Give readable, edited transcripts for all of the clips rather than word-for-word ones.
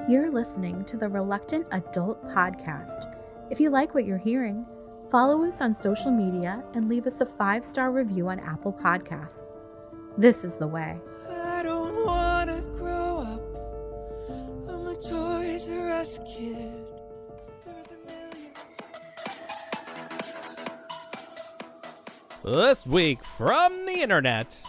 You're listening to the Reluctant Adult Podcast. If you like what you're hearing, follow us on social media and leave us a 5-star review on Apple Podcasts. This is the way. I don't want to grow up. I'm a Toys R Us kid. There's a million. This week from the internet,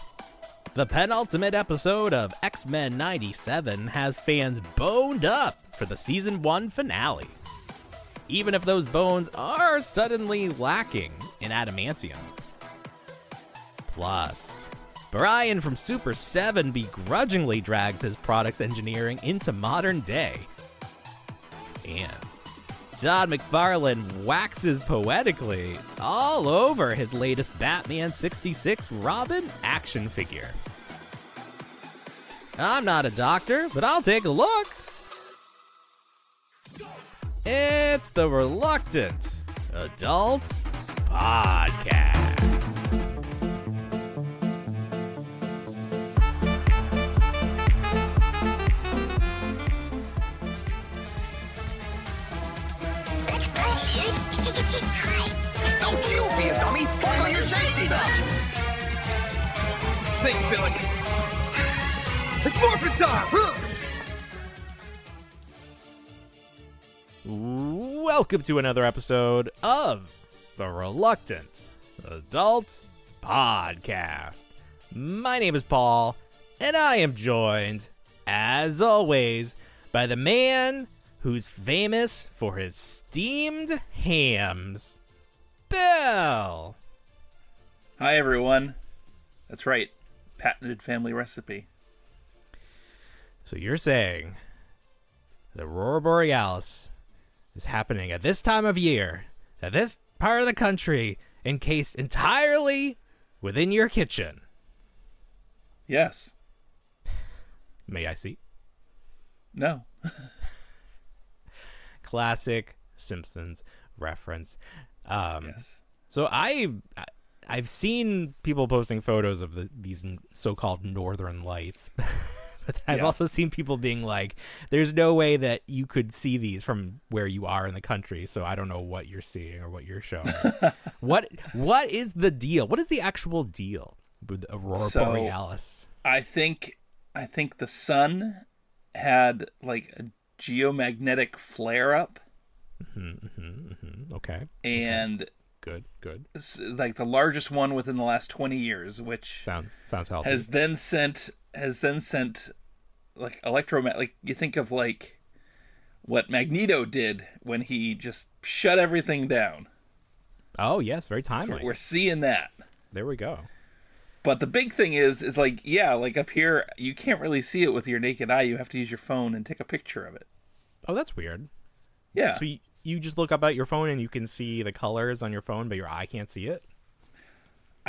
the penultimate episode of X-Men 97 has fans boned up for the Season 1 finale, even if those bones are suddenly lacking in adamantium. Plus, Brian from Super 7 begrudgingly drags his product's engineering into modern day. And Todd McFarlane waxes poetically all over his latest Batman 66 Robin action figure. I'm not a doctor, but I'll take a look. It's the Reluctant Adult Podcast. Don't you be a dummy! Buckle your safety belt! Think, Billy. It's morphin' time! Welcome to another episode of the Reluctant Adult Podcast. My name is Paul, and I am joined, as always, by the man who's famous for his steamed hams, Bill. Hi, everyone. That's right. Patented family recipe. So you're saying the Aurora Borealis is happening at this time of year, at this part of the country, encased entirely within your kitchen. Yes. May I see? No. Classic Simpsons reference. Yes. So I've seen people posting photos of these so-called northern lights. But I've also seen people being like, there's no way that you could see these from where you are in the country, so I don't know what you're seeing or what you're showing. What is the deal? What is the actual deal with Aurora Borealis? I think the sun had like a geomagnetic flare-up. Okay. And Good. it's like the largest one within the last 20 years, which sounds healthy. has then sent like like you think of like what Magneto did when he just shut everything down. Oh yes, very timely. So we're seeing that. There we go. But the big thing is like, yeah, like up here you can't really see it with your naked eye. You have to use your phone and take a picture of it. Oh, that's weird. Yeah. So you just look up at your phone and you can see the colors on your phone, but your eye can't see it?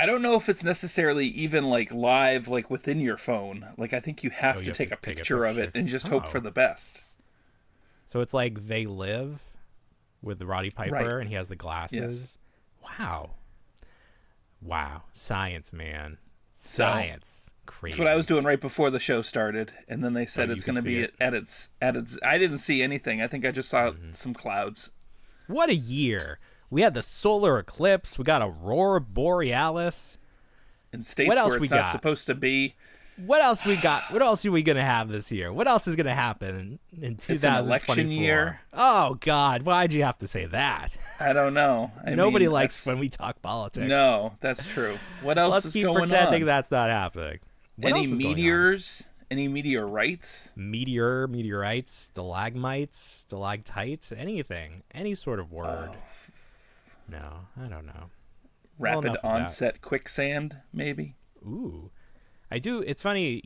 I don't know if it's necessarily even like live, like within your phone. Like I think you have to take a picture of it and just hope for the best. So it's like They Live with Roddy Piper, right. And he has the glasses. Yes. Wow. Science, man. Science. Crazy. That's what I was doing right before the show started, and then they said it's going to be at its. I didn't see anything. I think I just saw some clouds. What a year. We had the solar eclipse. We got Aurora Borealis. In states where it's not supposed to be. What else we got? What else are we going to have this year? What else is going to happen in 2024? It's an election year. Oh, God. Why'd you have to say that? I don't know. Nobody likes when we talk politics. No, that's true. What else is going on? Let's keep pretending that's not happening. Any meteors? Any meteorites? Meteorites, stalagmites, stalactites, anything. Any sort of word. No, I don't know. Rapid onset quicksand, maybe? Ooh. I do. It's funny,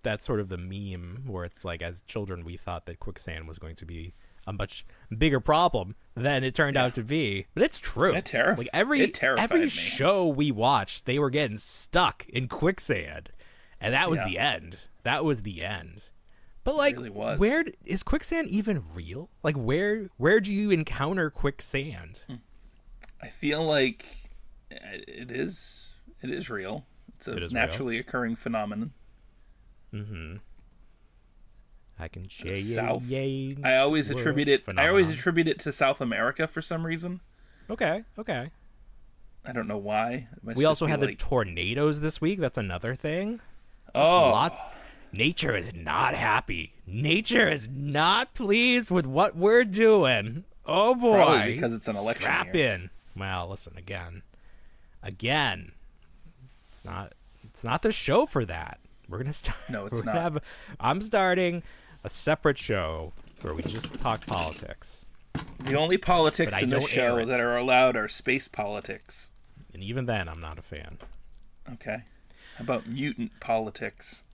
that's sort of the meme where it's like, as children, we thought that quicksand was going to be a much bigger problem than it turned out to be. But it's true. It terrified every me. show we watched, they were getting stuck in quicksand. And that was the end. That was the end. But like, it really was. Where is quicksand even real? Like, where do you encounter quicksand? I feel like it is real. It's a naturally occurring phenomenon. Mm-hmm. I can change. South. I always attribute it. Phenomenon. I always attribute it to South America for some reason. Okay. I don't know why. We also had the tornadoes this week. That's another thing. Oh. Nature is not happy. Nature is not pleased with what we're doing. Oh boy. Probably because it's an election Strap year. in. Well, listen again. It's not the show for that. We're gonna start. No, it's not. I'm starting a separate show where we just talk politics. The only politics in this show that are allowed are space politics. And even then, I'm not a fan. Okay. How about mutant politics?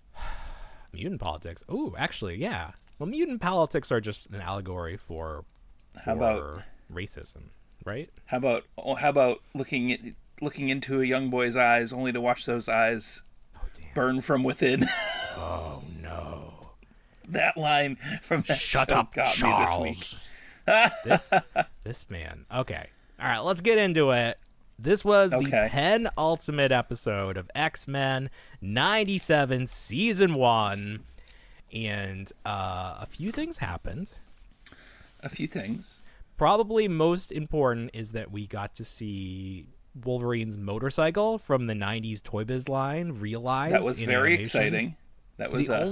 Mutant politics? Ooh, actually, yeah. Well, mutant politics are just an allegory for racism, right? How about looking into a young boy's eyes only to watch those eyes burn from within? Oh no! That line from that Shut show up, got Charles. me this week. This man. Okay. All right, let's get into it. This was the penultimate episode of X-Men 97 Season 1. And a few things happened. A few things. Probably most important is that we got to see Wolverine's motorcycle from the 90s Toy Biz line realized. That was very exciting. That was a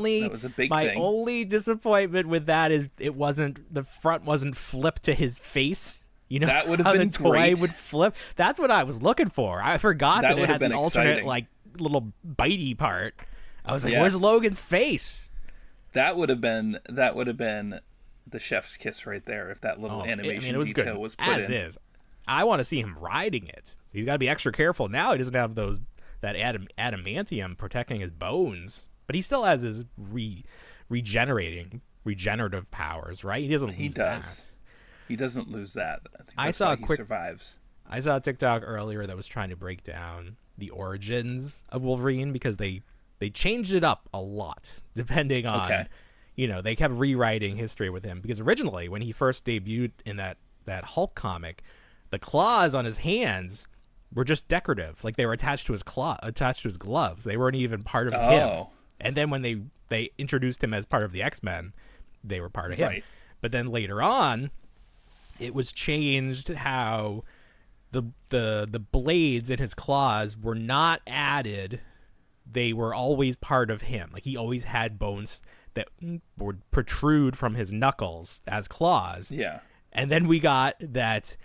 big thing. My only disappointment with that is the front wasn't flipped to his face. You know, that would have how been the toy great. would flip. That's what I was looking for. I forgot that it had the alternate like little bitey part. I was like, "Where's Logan's face?" That would have been the chef's kiss right there if that little animation detail was put as in. is. I want to see him riding it. He's got to be extra careful now. He doesn't have that adamantium protecting his bones, but he still has his regenerative powers, right? He doesn't. He does. He doesn't lose that. I saw he survives. I saw a TikTok earlier that was trying to break down the origins of Wolverine because they changed it up a lot depending on, they kept rewriting history with him because originally when he first debuted in that Hulk comic, the claws on his hands were just decorative, like they were attached to his gloves. They weren't even part of him. And then when they introduced him as part of the X-Men, they were part of him. Right. But then later on, it was changed how the blades in his claws were not added. They were always part of him. Like he always had bones that would protrude from his knuckles as claws. Yeah. And then we got that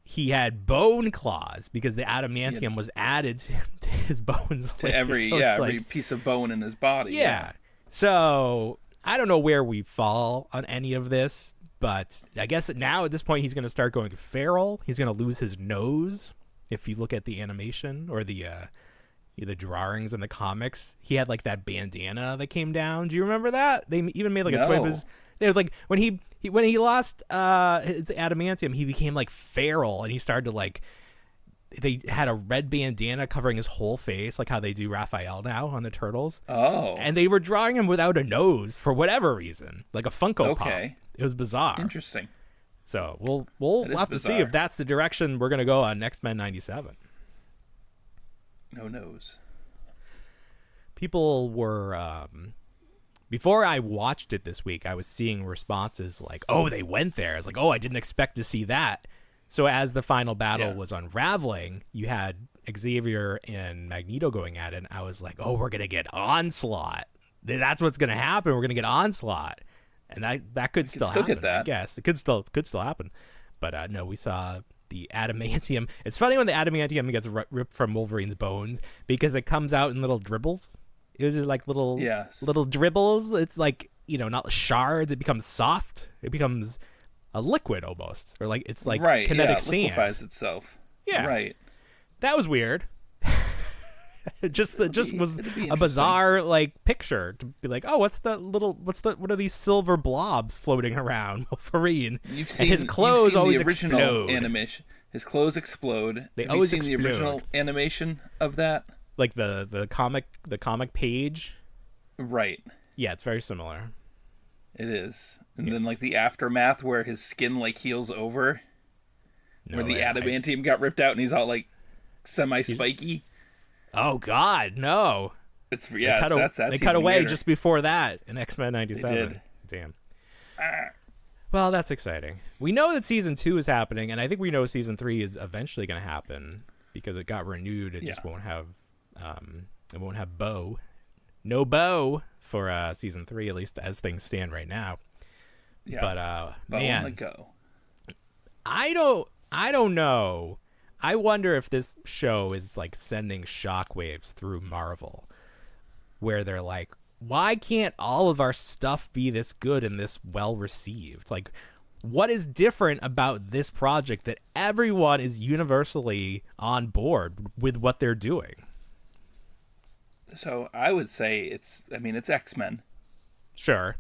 he had bone claws because the adamantium was added to his bones. To every piece of bone in his body. Yeah. So I don't know where we fall on any of this. But I guess now at this point he's going to start going feral. He's going to lose his nose. If you look at the animation or the drawings in the comics, he had like that bandana that came down. Do you remember that? They even made like a Toy Biz. They were like when he lost his adamantium, he became like feral and he started to like. They had a red bandana covering his whole face, like how they do Raphael now on the Turtles. Oh. And they were drawing him without a nose for whatever reason, like a Funko Pop. It was bizarre. Interesting. So we'll have to see if that's the direction we're going to go on X-Men 97. No nose. People were before I watched it this week, I was seeing responses like, "Oh, they went there." I was like, "Oh, I didn't expect to see that." So as the final battle was unraveling, you had Xavier and Magneto going at it, and I was like, "Oh, we're going to get Onslaught. That's what's going to happen. We're going to get Onslaught." And that could still happen. Get that. I guess it could still happen, but no, we saw the adamantium. It's funny when the adamantium gets ripped from Wolverine's bones because it comes out in little dribbles. It was just like little dribbles. It's like not shards. It becomes soft. It becomes a liquid almost, or like it's like kinetic sand. It liquefies itself. Yeah, right. That was weird. It just was a bizarre like picture to be like, oh, what are these silver blobs floating around Wolverine? You've seen his clothes the always original explode. Animation. His clothes explode. They Have always you seen explode. The original animation of that? Like the comic page. Right. Yeah, it's very similar. It is. And then like the aftermath where his skin like heals over. Where the adamantium got ripped out and he's all like semi-spiky. Oh God, no! It's they cut away just before that in X-Men 97. They did. Damn. Well, that's exciting. We know that season 2 is happening, and I think we know season 3 is eventually going to happen because it got renewed. It just won't have Bo. No Bo for season 3, at least as things stand right now. Yeah. But Bo man, on the go. I don't know. I wonder if this show is like sending shockwaves through Marvel, where they're like, why can't all of our stuff be this good and this well received? Like, what is different about this project that everyone is universally on board with what they're doing? So I would say it's X-Men. Sure.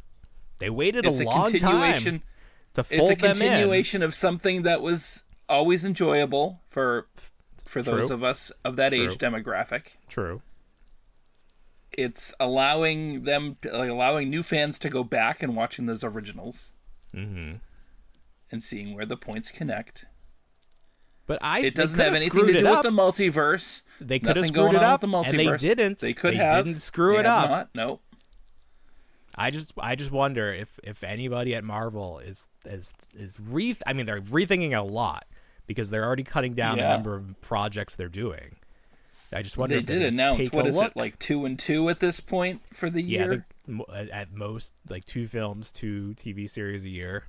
They waited It's a long time to fold them in. It's a continuation of something that was always enjoyable for those of us of that age demographic. True. It's allowing new fans to go back and watching those originals, and seeing where the points connect. But it doesn't have anything to do with the multiverse. They could have screwed it up, and they didn't. They could have. Didn't screw it up. Not. Nope. I just wonder if anybody at Marvel is I mean, they're rethinking a lot because they're already cutting down the number of projects they're doing. I just wonder. They if did announce what is it, like 2 and 2 at this point for the year? Yeah, at most like 2 films, 2 TV series a year.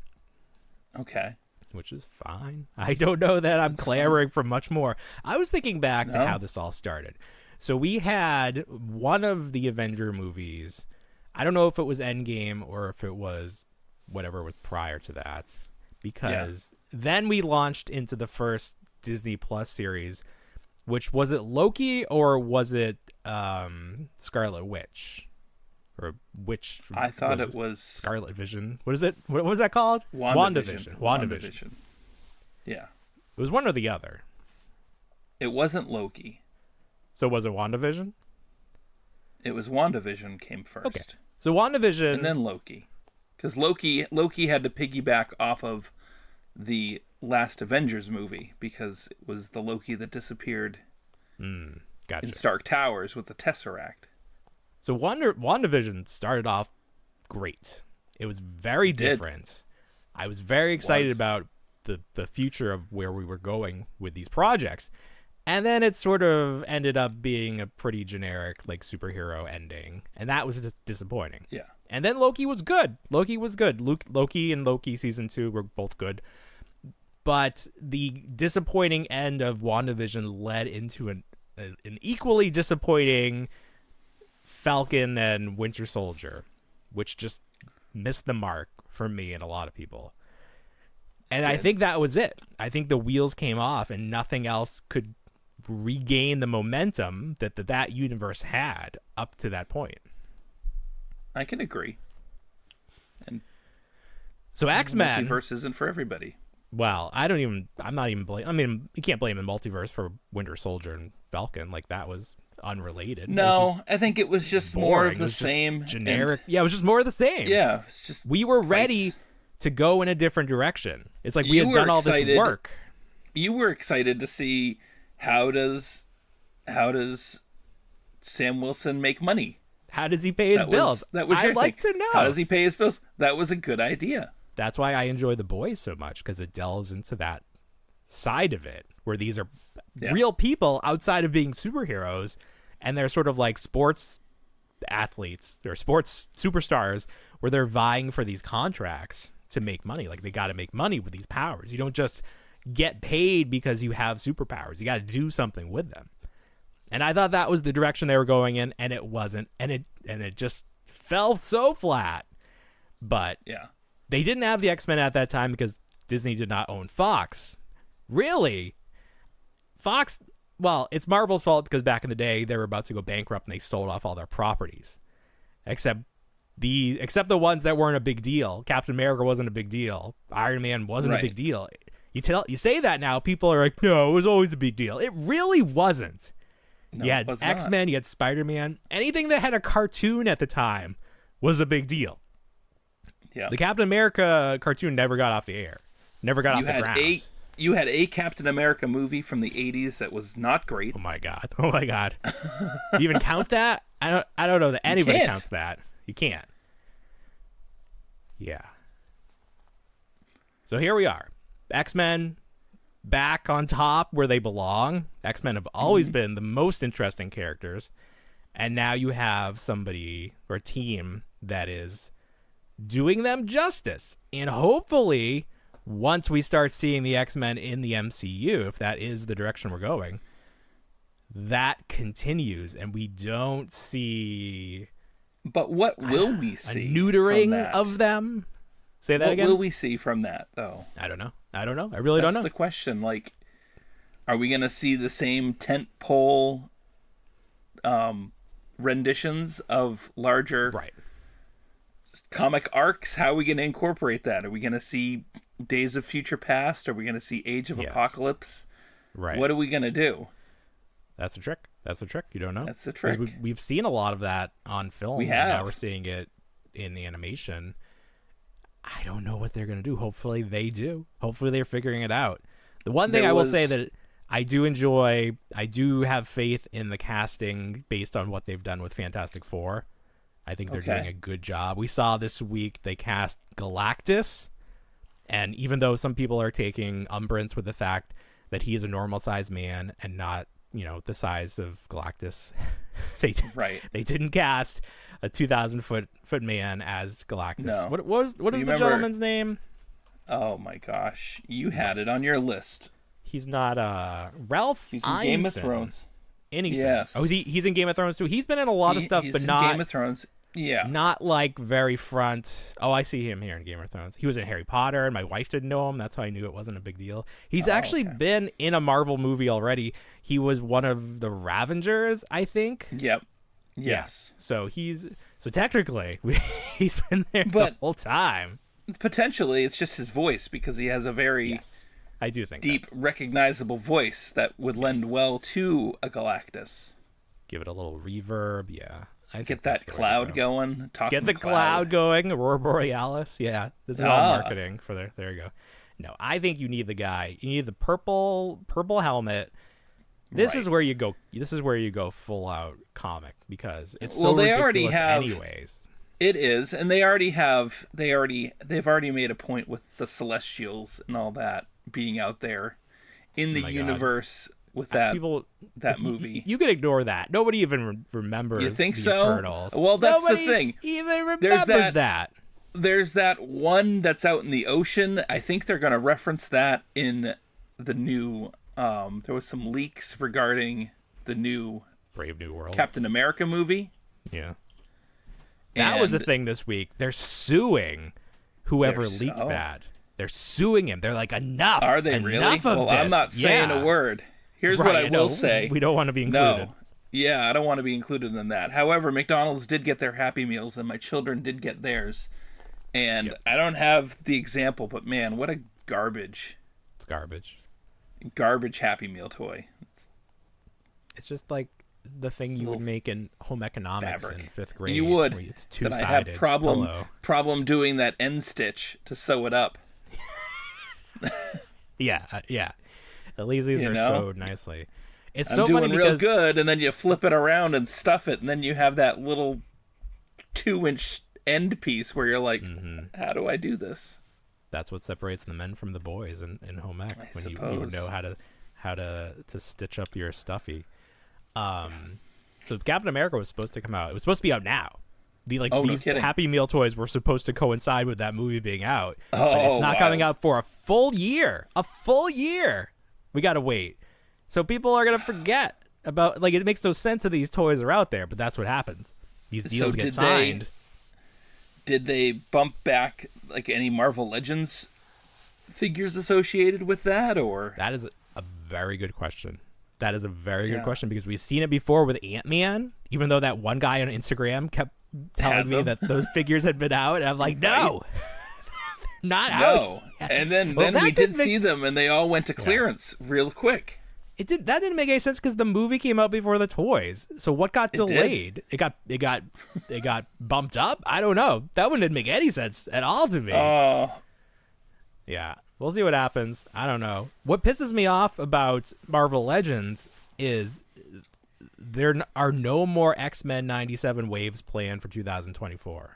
Okay. Which is fine. I don't know that I'm clamoring for much more. I was thinking back to how this all started. So we had one of the Avenger movies. I don't know if it was Endgame or if it was whatever was prior to that, because then we launched into the first Disney Plus series, which was it Loki or was it Scarlet Witch? Or which? I thought it was Scarlet Vision. What is it? What was that called? WandaVision. Yeah. It was one or the other. It wasn't Loki. So was it WandaVision? It was WandaVision came first. Okay. So WandaVision. And then Loki. Because Loki had to piggyback off of the last Avengers movie because it was the Loki that disappeared in Stark Towers with the Tesseract. So WandaVision started off great. It was very different. I was very excited about the future of where we were going with these projects. And then it sort of ended up being a pretty generic like superhero ending. And that was just disappointing. Yeah. And then Loki was good. Loki and Loki season 2 were both good. But the disappointing end of WandaVision led into an equally disappointing Falcon and Winter Soldier, which just missed the mark for me and a lot of people. And I think that was it. I think the wheels came off and nothing else could regain the momentum that universe had up to that point. I can agree. And so X-Men multiverse isn't for everybody. Well, you can't blame the multiverse for Winter Soldier and Falcon. Like, that was unrelated. No, I think it was just boring. More of the same. Generic. It was just more of the same. Yeah. It's just we were ready to go in a different direction. It's like we had done all this work. You were excited to see how does Sam Wilson make money? How does he pay his bills? I'd like to know. How does he pay his bills? That was a good idea. That's why I enjoy The Boys so much, because it delves into that side of it, where these are real people outside of being superheroes, and they're sort of like sports athletes or sports superstars, where they're vying for these contracts to make money. Like, they got to make money with these powers. You don't just get paid because you have superpowers. You got to do something with them. And I thought that was the direction they were going in, and it wasn't. And it just fell so flat. But they didn't have the X-Men at that time because Disney did not own Fox. Really? Fox, well, it's Marvel's fault because back in the day, they were about to go bankrupt and they sold off all their properties. Except the ones that weren't a big deal. Captain America wasn't a big deal. Iron Man wasn't a big deal. You say that now, people are like, no, it was always a big deal. It really wasn't. No, you had X-Men, you had SpiderMan. Anything that had a cartoon at the time was a big deal. Yeah. The Captain America cartoon never got off the air. Never got off the ground. You had a Captain America movie from the 80s that was not great. Oh my god. You even count that? I don't know that anybody counts that. You can't. Yeah. So here we are. X-Men back on top where they belong. X-Men have always been the most interesting characters. And now you have somebody or a team that is doing them justice. And hopefully, once we start seeing the X-Men in the MCU, if that is the direction we're going, that continues and we don't see... But what will we see? A neutering of them? Say that again? What will we see from that, though? I don't know. I really don't know. That's the question. Like, are we going to see the same tentpole renditions of larger comic arcs? How are we going to incorporate that? Are we going to see Days of Future Past? Are we going to see Age of Apocalypse? Right. What are we going to do? That's the trick. You don't know. That's the trick. We've seen a lot of that on film. We have. And now we're seeing it in the animation. I don't know what they're going to do. Hopefully they do. Hopefully they're figuring it out. The one thing I will say that I do enjoy, I do have faith in the casting based on what they've done with Fantastic Four. I think they're doing a good job. We saw this week they cast Galactus, and even though some people are taking umbrance with the fact that he is a normal-sized man and not, the size of Galactus, they didn't cast a 2,000-foot man as Galactus. No. What is the gentleman's name? Oh my gosh, you had it on your list. He's not Ralph. He's in Ineson. Game of Thrones. Yes. Oh, he's in Game of Thrones too. He's been in a lot of stuff, but not Game of Thrones. Yeah. Not like very front. Oh, I see him here in Game of Thrones. He was in Harry Potter, and my wife didn't know him. That's how I knew it wasn't a big deal. He's actually been in a Marvel movie already. He was one of the Ravengers, I think. Yep. Yes. Yeah. So technically, he's been there the whole time. Potentially, it's just his voice because he has a very I do think deep, recognizable voice that would lend well to a Galactus. Give it a little reverb, yeah. Get that cloud going. Get the cloud going. Aurora Borealis. Yeah, this is all marketing for there. There you go. No, I think you need the guy. You need the purple helmet. This is where you go. This is where you go full out comic because it's so ridiculous anyways. It is, and they already have. They've already made a point with the Celestials and all that being out there in the universe. With that movie, you can ignore that. Nobody even remembers. You think the so? Eternals. Well, that's Nobody the thing. Even remembers that. There's that one that's out in the ocean. I think they're going to reference that in the new. There was some leaks regarding the new Brave New World Captain America movie. Yeah, that was the thing this week. They're suing whoever leaked that. They're suing him. They're like, enough. Are they really? Well, this. I'm not saying a word. Here's what I will say. We don't want to be included. No. Yeah, I don't want to be included in that. However, McDonald's did get their Happy Meals, and my children did get theirs. And I don't have the example, but man, what a garbage. It's garbage. Garbage Happy Meal toy. It's just like the thing you would make in home economics in 5th grade. You would. It's two-sided. I have problem doing that end stitch to sew it up. Yeah. At least these are sewed nicely. It's so doing funny real because good, and then you flip it around and stuff it, and then you have that little 2-inch end piece where you're like, how do I do this? That's what separates the men from the boys in home ec. When you know how to stitch up your stuffy. So Captain America was supposed to come out. It was supposed to be out now. These Happy Meal toys were supposed to coincide with that movie being out. But it's not coming out for a full year. A full year. We got to wait. So people are going to forget about, it makes no sense that these toys are out there, but that's what happens. These deals get signed. Did they bump back, any Marvel Legends figures associated with that, or? That is a very good question. That is a very good question because we've seen it before with Ant-Man, even though that one guy on Instagram kept telling me that those figures had been out, and I'm like, no, they're not out. And then we did see them, and they all went to clearance real quick. That didn't make any sense because the movie came out before the toys. So what got delayed? It got bumped up. I don't know. That one didn't make any sense at all to me. Yeah, we'll see what happens. I don't know. What pisses me off about Marvel Legends is there are no more X-Men 97 waves planned for 2024.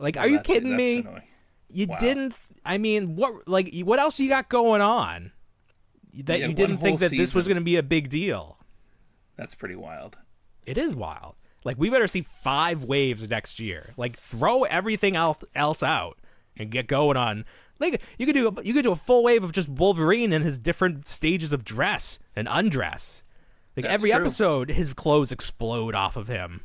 Like, are you kidding me? Annoying. You didn't. I mean, what else you got going on that you didn't think that this was going to be a big deal? That's pretty wild. It is wild. Like, we better see 5 waves next year. Like, throw everything else out and get going on. Like, you could do a full wave of just Wolverine and his different stages of dress and undress. Like, That's every true. episode, his clothes explode off of him.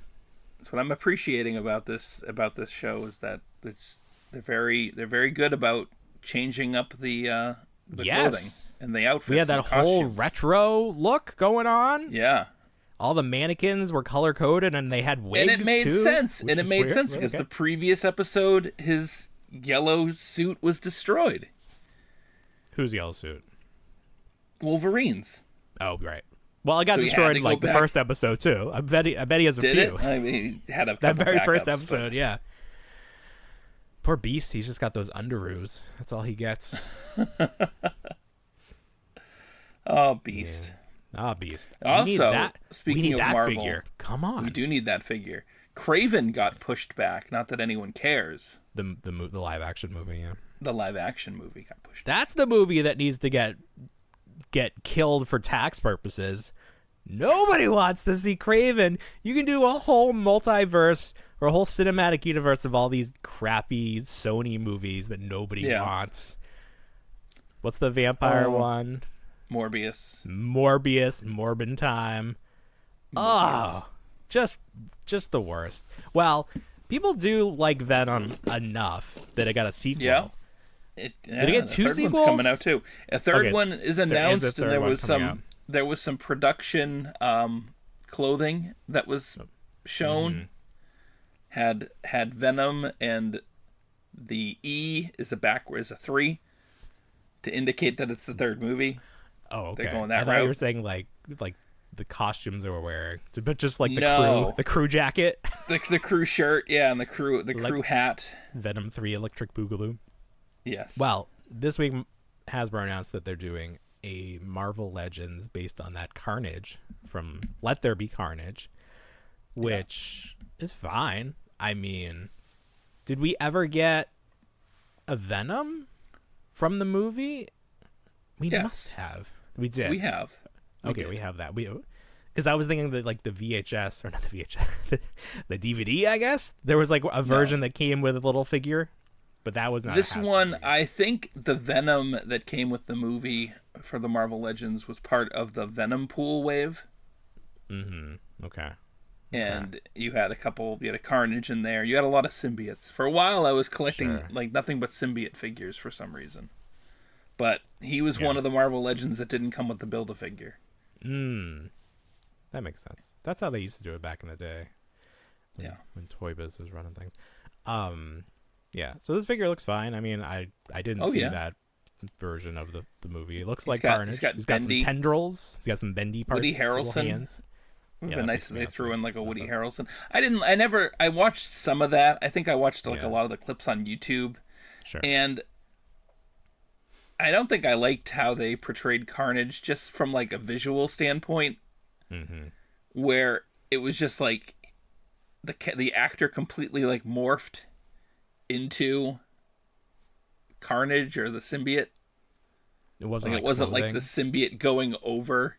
That's what I'm appreciating about this show is that they're very good about changing up the clothing and the outfits. We had that whole retro look going on. Yeah. All the mannequins were color coded and they had wigs, and it made too, sense. which And it is made weird. sense because the previous episode, his yellow suit was destroyed. Whose yellow suit? Wolverine's. Oh, right. Well, it got So he destroyed had to in go like the back- first episode too. I bet he has a Did few. it? I mean, he had a That couple very first backups, episode, yeah. Poor Beast, he's just got those underoos. That's all he gets. Oh, Beast. Ah, Beast. Also, we need that. speaking we need of that Marvel, figure. Come on. We do need that figure. Craven got pushed back. Not that anyone cares. The live action movie, yeah. The live action movie got pushed back. That's the movie that needs to get killed for tax purposes. Nobody wants to see Craven. You can do a whole multiverse or a whole cinematic universe of all these crappy Sony movies that nobody wants. What's the vampire one? Morbius, Morbin Time. Oh, just the worst. Well, people do like Venom enough that it got a sequel. Yeah. Did it get 2 third sequels? One's coming out too. A third Okay, one is there is a announced, third and one coming out. there was some production clothing that was shown. Had Venom, and the E is a 3 to indicate that it's the third movie. Oh, okay. They're going that I thought route. you were saying like the costumes they were wearing, but just like the No. crew jacket. The crew shirt, yeah, and the crew hat. Venom 3 Electric Boogaloo. Yes. Well, this week Hasbro announced that they're doing a Marvel Legends based on that Carnage from Let There Be Carnage, which is fine. I mean, did we ever get a Venom from the movie? We must have. We did. We have. We have that. Because I was thinking that like the VHS or not the VHS, the DVD. I guess there was like a version that came with a little figure, but that was not This a one. figure. I think the Venom that came with the movie for the Marvel Legends was part of the Venom pool wave. Okay. And you had a Carnage in there. You had a lot of symbiotes. For a while, I was collecting like nothing but symbiote figures for some reason. But he was one of the Marvel Legends that didn't come with the Build-A-Figure. That makes sense. That's how they used to do it back in the day. Yeah. When Toy Biz was running things. Yeah. So this figure looks fine. I mean, I didn't see that version of the movie. It looks like Carnage. He's got some bendy tendrils. He's got some bendy parts. Woody little Harrelson. hands. It would Yeah, have been that nice makes if they sense. threw in like a Woody Harrelson. I watched some of that. I think I watched like a lot of the clips on YouTube. Sure. And I don't think I liked how they portrayed Carnage just from like a visual standpoint, where it was just like the actor completely like morphed into Carnage or the symbiote. It wasn't Like, it wasn't like the clothing. symbiote going over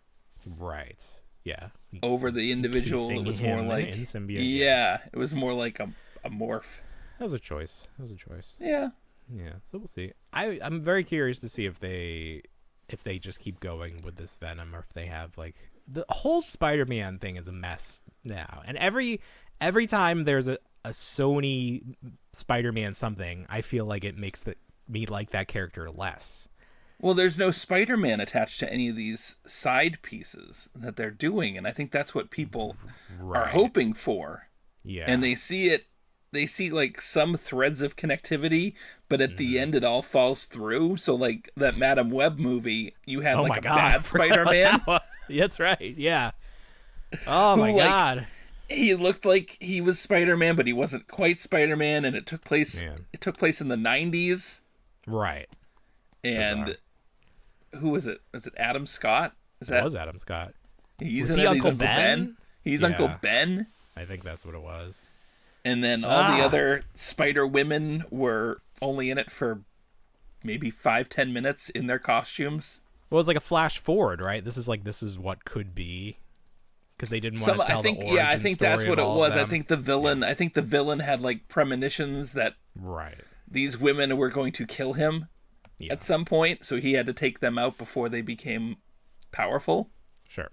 Yeah. over the individual. It was more him like in symbiote. yeah, it was more like a morph. That was a choice. Yeah. Yeah, so we'll see. I'm very curious to see if they just keep going with this Venom or if they have like the whole Spider-Man thing is a mess now. And every time there's a Sony Spider-Man something, I feel like it makes me like that character less. Well, there's no Spider-Man attached to any of these side pieces that they're doing, and I think that's what people are hoping for. Yeah. And they see like some threads of connectivity, but at the end it all falls through. So like that Madam Web movie, you had like a bad Spider-Man. That's right. Yeah. Oh my God. He looked like he was Spider-Man, but he wasn't quite Spider-Man, and it took place in the 90s. Right. And who was it? Was it Adam Scott? It was Adam Scott. He's Was in he it. Uncle He's Uncle Ben. Ben? He's Yeah. Uncle Ben. I think that's what it was. And then all the other Spider Women were only in it for maybe 5-10 minutes in their costumes. Well, it was like a flash forward, right? This is what could be, because they didn't want to tell the origin story. I think that's what it was. I think the villain. Yeah. I think the villain had like premonitions that these women were going to kill him at some point, so he had to take them out before they became powerful. Sure.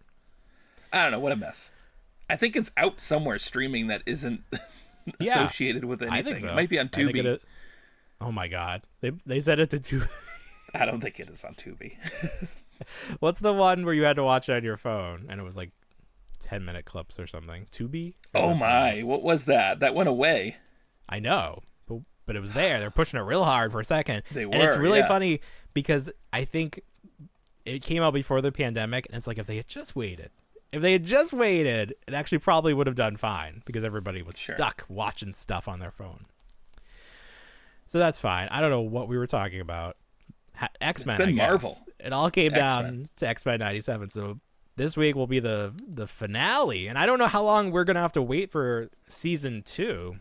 I don't know. What a mess. I think it's out somewhere streaming that isn't associated with anything. I think so. It might be on Tubi. Oh my god, they said it to Tubi. I don't think it is on Tubi. What's the one where you had to watch it on your phone and it was like 10-minute clips or something? Tubi? Oh my, what was that? That went away. I know, but it was there. They're pushing it real hard for a second. They were, and it's really funny because I think it came out before the pandemic, and it's like if they had just waited, it actually probably would have done fine because everybody was stuck watching stuff on their phone. So that's fine. I don't know what we were talking about. X-Men, it's been I guess. Marvel. It all came down to X-Men 97. So this week will be the finale. And I don't know how long we're going to have to wait for season 2,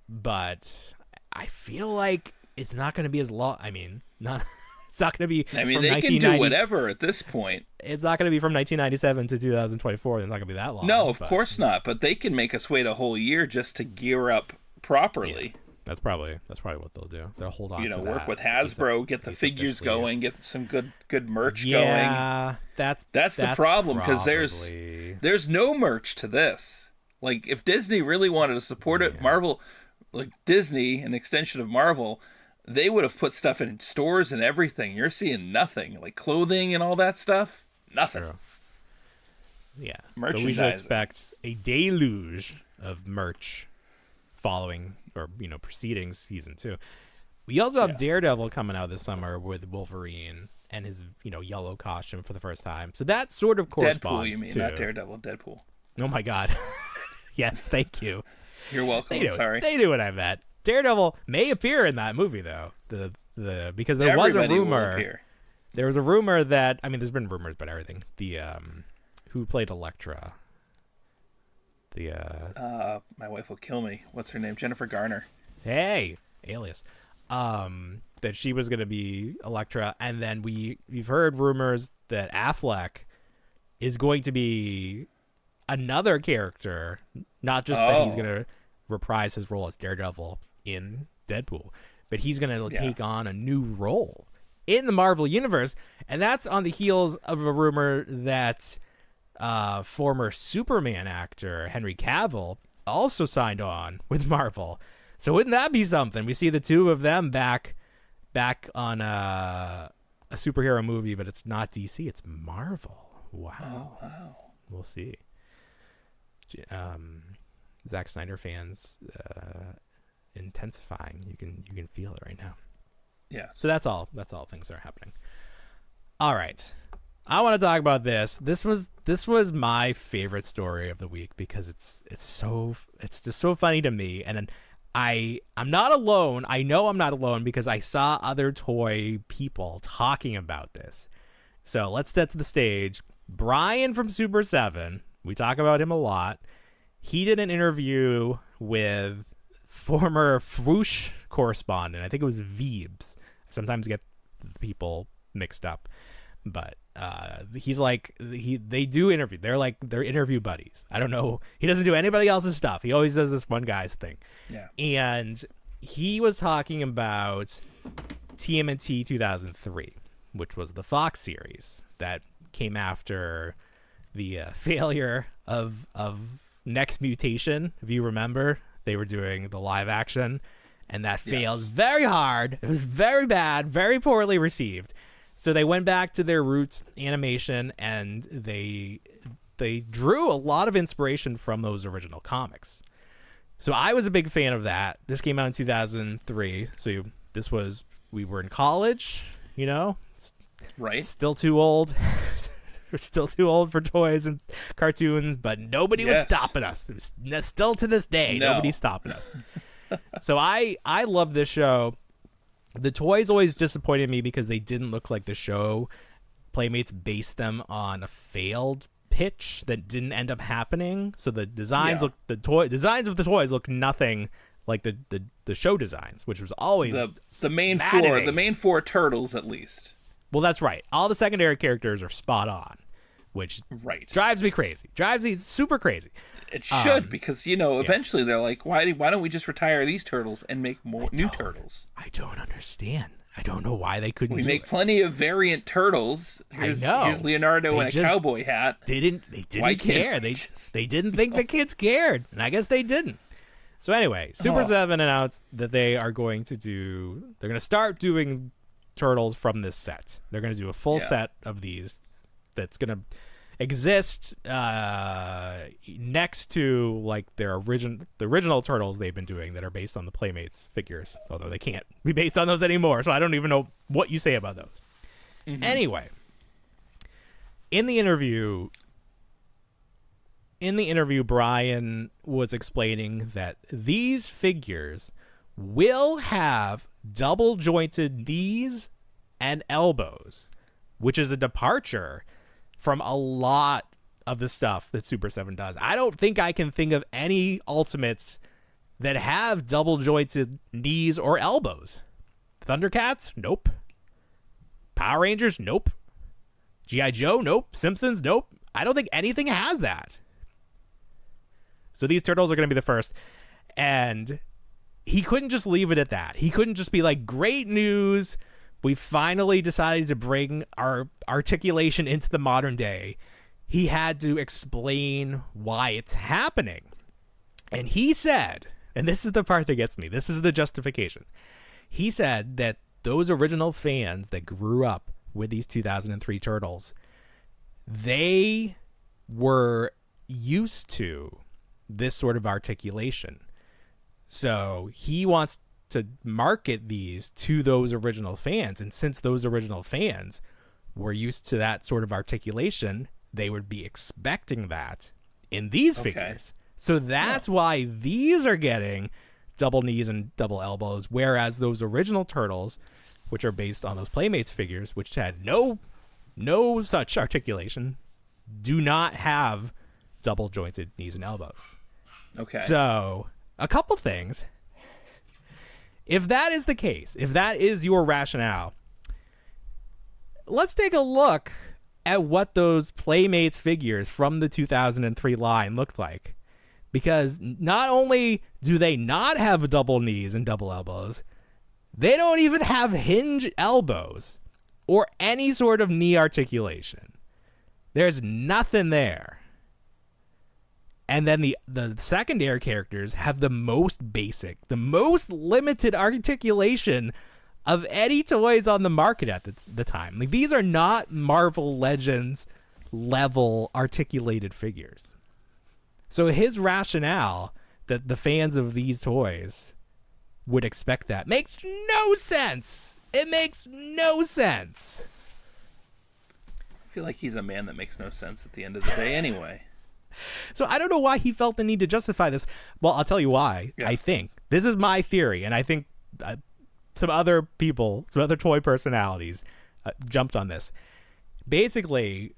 but I feel like it's not going to be as long. I mean, it's not going to be. I mean, they can do whatever at this point. It's not going to be from 1997 to 2024. It's not going to be that long. No, of course not. But they can make us wait a whole year just to gear up properly. Yeah. That's probably what they'll do. They'll hold on to that. Work with Hasbro, get the figures going, get some good merch going. Yeah, that's the problem, because there's no merch to this. Like, if Disney really wanted to support it, Marvel, like Disney, an extension of Marvel, they would have put stuff in stores and everything. You're seeing nothing, like clothing and all that stuff. Nothing. True. Yeah. Merchandising. So we should expect a deluge of merch following or preceding season 2. We also have Daredevil coming out this summer with Wolverine and his yellow costume for the first time. So that sort of corresponds Deadpool, you mean, to not Daredevil, Deadpool. Oh my god. Yes, thank you. You're welcome. Sorry. They knew what I meant. Daredevil may appear in that movie though. Because there was a rumor. There was a rumor that there's been rumors about everything. The who played Elektra? My wife will kill me. What's her name? Jennifer Garner. Hey, alias. That she was going to be Elektra, and then we've heard rumors that Affleck is going to be another character, not just that he's going to reprise his role as Daredevil in Deadpool, but he's going to take on a new role in the Marvel Universe, and that's on the heels of a rumor that former Superman actor Henry Cavill also signed on with Marvel. So wouldn't that be something? We see the two of them back on a superhero movie, but it's not DC, it's Marvel. Wow. Oh, wow. We'll see. Zack Snyder fans intensifying. You can feel it right now. Yeah. So that's all things that are happening. All right. I want to talk about this. This was my favorite story of the week because it's just so funny to me, and I'm not alone. I know I'm not alone because I saw other toy people talking about this. So let's set to the stage. Brian from Super 7, we talk about him a lot. He did an interview with former Swoosh correspondent. I think it was Veebs. I sometimes get the people mixed up, but he's like they do interview. They're interview buddies. I don't know. He doesn't do anybody else's stuff. He always does this one guy's thing. Yeah. And he was talking about TMNT 2003, which was the Fox series that came after the failure of Next Mutation. If you remember, they were doing the live action, and that failed very hard. It was very bad, very poorly received. So they went back to their roots animation, and they drew a lot of inspiration from those original comics. So I was a big fan of that. This came out in 2003. So we were in college, right? Still too old. We're still too old for toys and cartoons, but nobody was stopping us. It was, still to this day, nobody's stopping us. So I love this show. The toys always disappointed me because they didn't look like the show. Playmates based them on a failed pitch that didn't end up happening. So the designs designs of the toys look nothing like the show designs, which was always the main four turtles at least. Well, that's right. All the secondary characters are spot on, which drives me crazy. Drives me super crazy. It should, because eventually they're like, why don't we just retire these turtles and make more new turtles? I don't understand. I don't know why they couldn't. We make plenty of variant turtles. Here's Leonardo in a cowboy hat. They didn't care. They didn't think the kids cared, and I guess they didn't. So anyway, Super 7 announced that they're going to start doing turtles from this set. They're going to do a full set of these that's going to exist next to like the original turtles they've been doing that are based on the Playmates figures, although they can't be based on those anymore, so I don't even know what you say about those. Anyway, in the interview Brian was explaining that these figures will have double jointed knees and elbows, which is a departure from a lot of the stuff that Super 7 does. I don't think I can think of any Ultimates that have double jointed knees or elbows. Thundercats? Nope. Power Rangers? Nope. G.I. Joe? Nope. Simpsons? Nope. I don't think anything has that. So these turtles are going to be the first. And he couldn't just leave it at that. He couldn't just be like, great news. We finally decided to bring our articulation into the modern day. He had to explain why it's happening. And he said, and this is the part that gets me, this is the justification. He said that those original fans that grew up with these 2003 turtles, they were used to this sort of articulation. So he wants to market these to those original fans. And since those original fans were used to that sort of articulation, they would be expecting that in these figures. So that's why these are getting double knees and double elbows, whereas those original turtles, which are based on those Playmates figures, which had no such articulation, do not have double jointed knees and elbows. Okay. So a couple things. If that is the case, if that is your rationale, let's take a look at what those Playmates figures from the 2003 line looked like. Because not only do they not have double knees and double elbows, they don't even have hinge elbows or any sort of knee articulation. There's nothing there. And then the secondary characters have the most basic, the most limited articulation of any toys on the market at the time. Like, these are not Marvel Legends level articulated figures. So his rationale that the fans of these toys would expect that makes no sense. It makes no sense. I feel like he's a man that makes no sense at the end of the day anyway. So I don't know why he felt the need to justify this. Well, I'll tell you why. Yeah. I think this is my theory, and I think some other people, some other toy personalities jumped on this. Basically,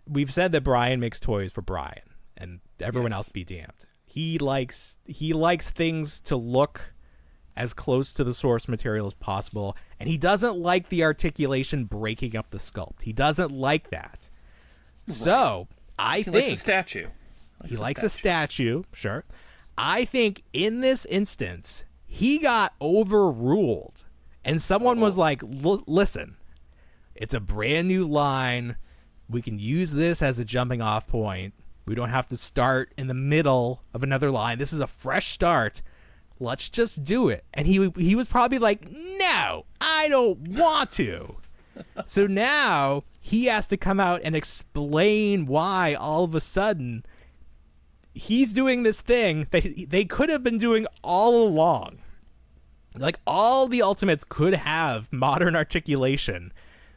we've said that Brian makes toys for Brian, and everyone else be damned. He likes things to look as close to the source material as possible, and he doesn't like the articulation breaking up the sculpt. He doesn't like that. Right. So he likes a statue. He likes a statue, sure. I think in this instance, he got overruled. And someone was like, listen, it's a brand new line. We can use this as a jumping off point. We don't have to start in the middle of another line. This is a fresh start. Let's just do it. And he was probably like, no, I don't want to. So now he has to come out and explain why all of a sudden he's doing this thing that they could have been doing all along. Like, all the Ultimates could have modern articulation,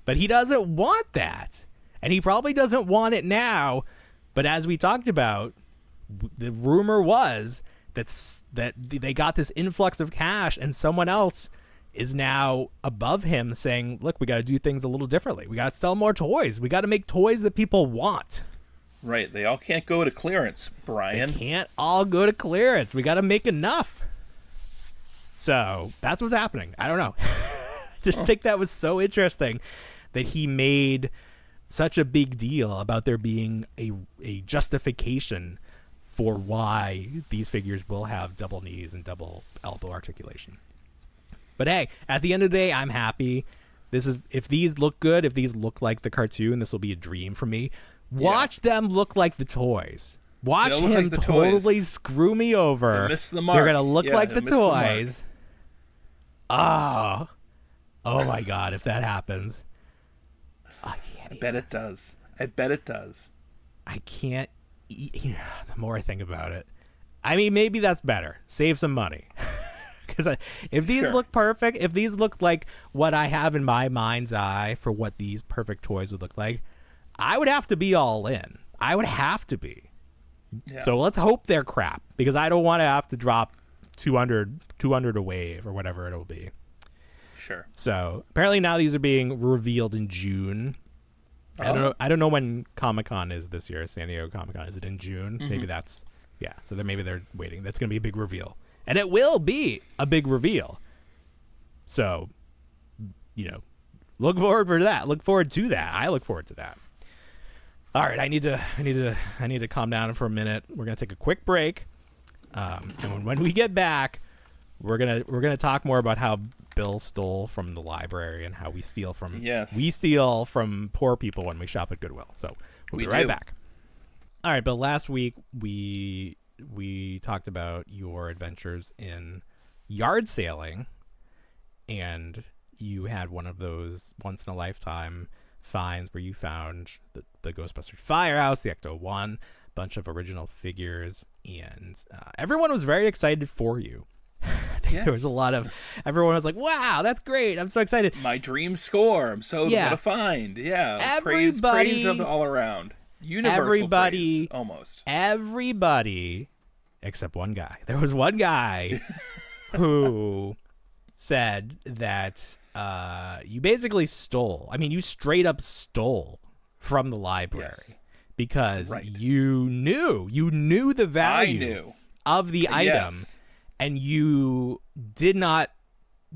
but he doesn't want that. And he probably doesn't want it now. But as we talked about, the rumor was that they got this influx of cash, and someone else is now above him saying, look, we got to do things a little differently. We got to sell more toys. We got to make toys that people want. Right. They all can't go to clearance, Brian. They can't all go to clearance. We got to make enough. So that's what's happening. I don't know. Just think that was so interesting that he made such a big deal about there being a justification for why these figures will have double knees and double elbow articulation. But hey, at the end of the day, I'm happy. If these look good, if these look like the cartoon, this will be a dream for me. Watch them look like the toys. Watch him like totally screw me over. Miss the mark. They're gonna look like the toys. Oh my God! If that happens, I bet it does. I bet it does. I can't. The more I think about it, I mean, maybe that's better. Save some money. Because if these look perfect, if these look like what I have in my mind's eye for what these perfect toys would look like, I would have to be all in. I would have to be. Yeah. So let's hope they're crap, because I don't want to have to drop 200 a wave or whatever it'll be. Sure. So apparently now these are being revealed in June. I don't know when Comic-Con is this year. San Diego Comic-Con. Is it in June? Mm-hmm. Maybe that's so maybe they're waiting. That's going to be a big reveal. And it will be a big reveal. So, look forward to that. Look forward to that. I look forward to that. All right, I need to calm down for a minute. We're gonna take a quick break, and when we get back, we're gonna talk more about how Bill stole from the library and how we steal from poor people when we shop at Goodwill. So we'll be right back. All right, Bill. Last week we talked about your adventures in yard sailing, and you had one of those once in a lifetime finds where you found the Ghostbusters Firehouse, the Ecto-1, bunch of original figures, and everyone was very excited for you. I think there was a lot of everyone was like, "Wow, that's great! I'm so excited!" My dream score. I'm so what a find. Yeah, praise all around. Universal praise, almost. Everybody, except one guy. There was one guy who said that you basically stole. I mean, you straight up stole from the library because you knew the value of the item, and you did not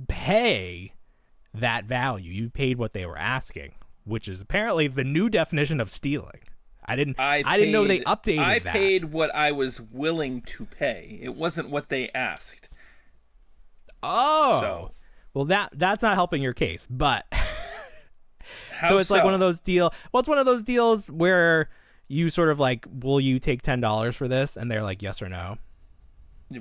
pay that value. You paid what they were asking, which is apparently the new definition of stealing. I didn't know they updated that. I paid what I was willing to pay. It wasn't what they asked. Oh. So. Well, that's not helping your case, but so it's like one of those deals. Well, it's one of those deals where you sort of like, will you take $10 for this? And they're like, yes or no.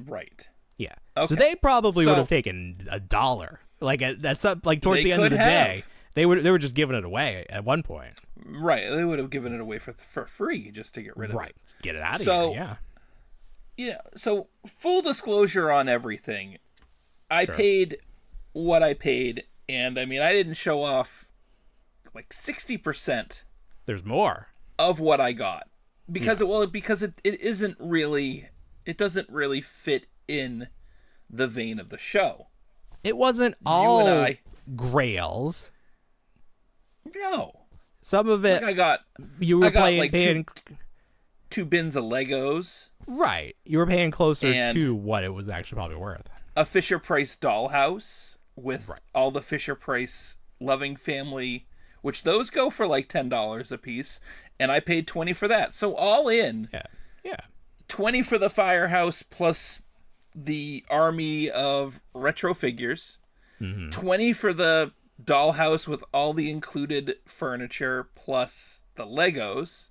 Right. Yeah. Okay. So they probably would have taken $1. Like that's up like toward the end of the day. They were just giving it away at one point. Right. They would have given it away for free just to get rid of it. Right. Get it out of here. Yeah. Yeah. So full disclosure on everything. I paid what I paid, and I mean, I didn't show off like 60%. There's more of what I got because it isn't really, it doesn't really fit in the vein of the show. It wasn't all grails. No, some of it. Like you were paying like two bins of Legos. Right, you were paying closer to what it was actually probably worth. A Fisher-Price dollhouse with all the Fisher-Price loving family, which those go for like $10 a piece, and I paid $20 for that. So all in, $20 for the Firehouse plus the army of retro figures, $20 for the dollhouse with all the included furniture plus the Legos,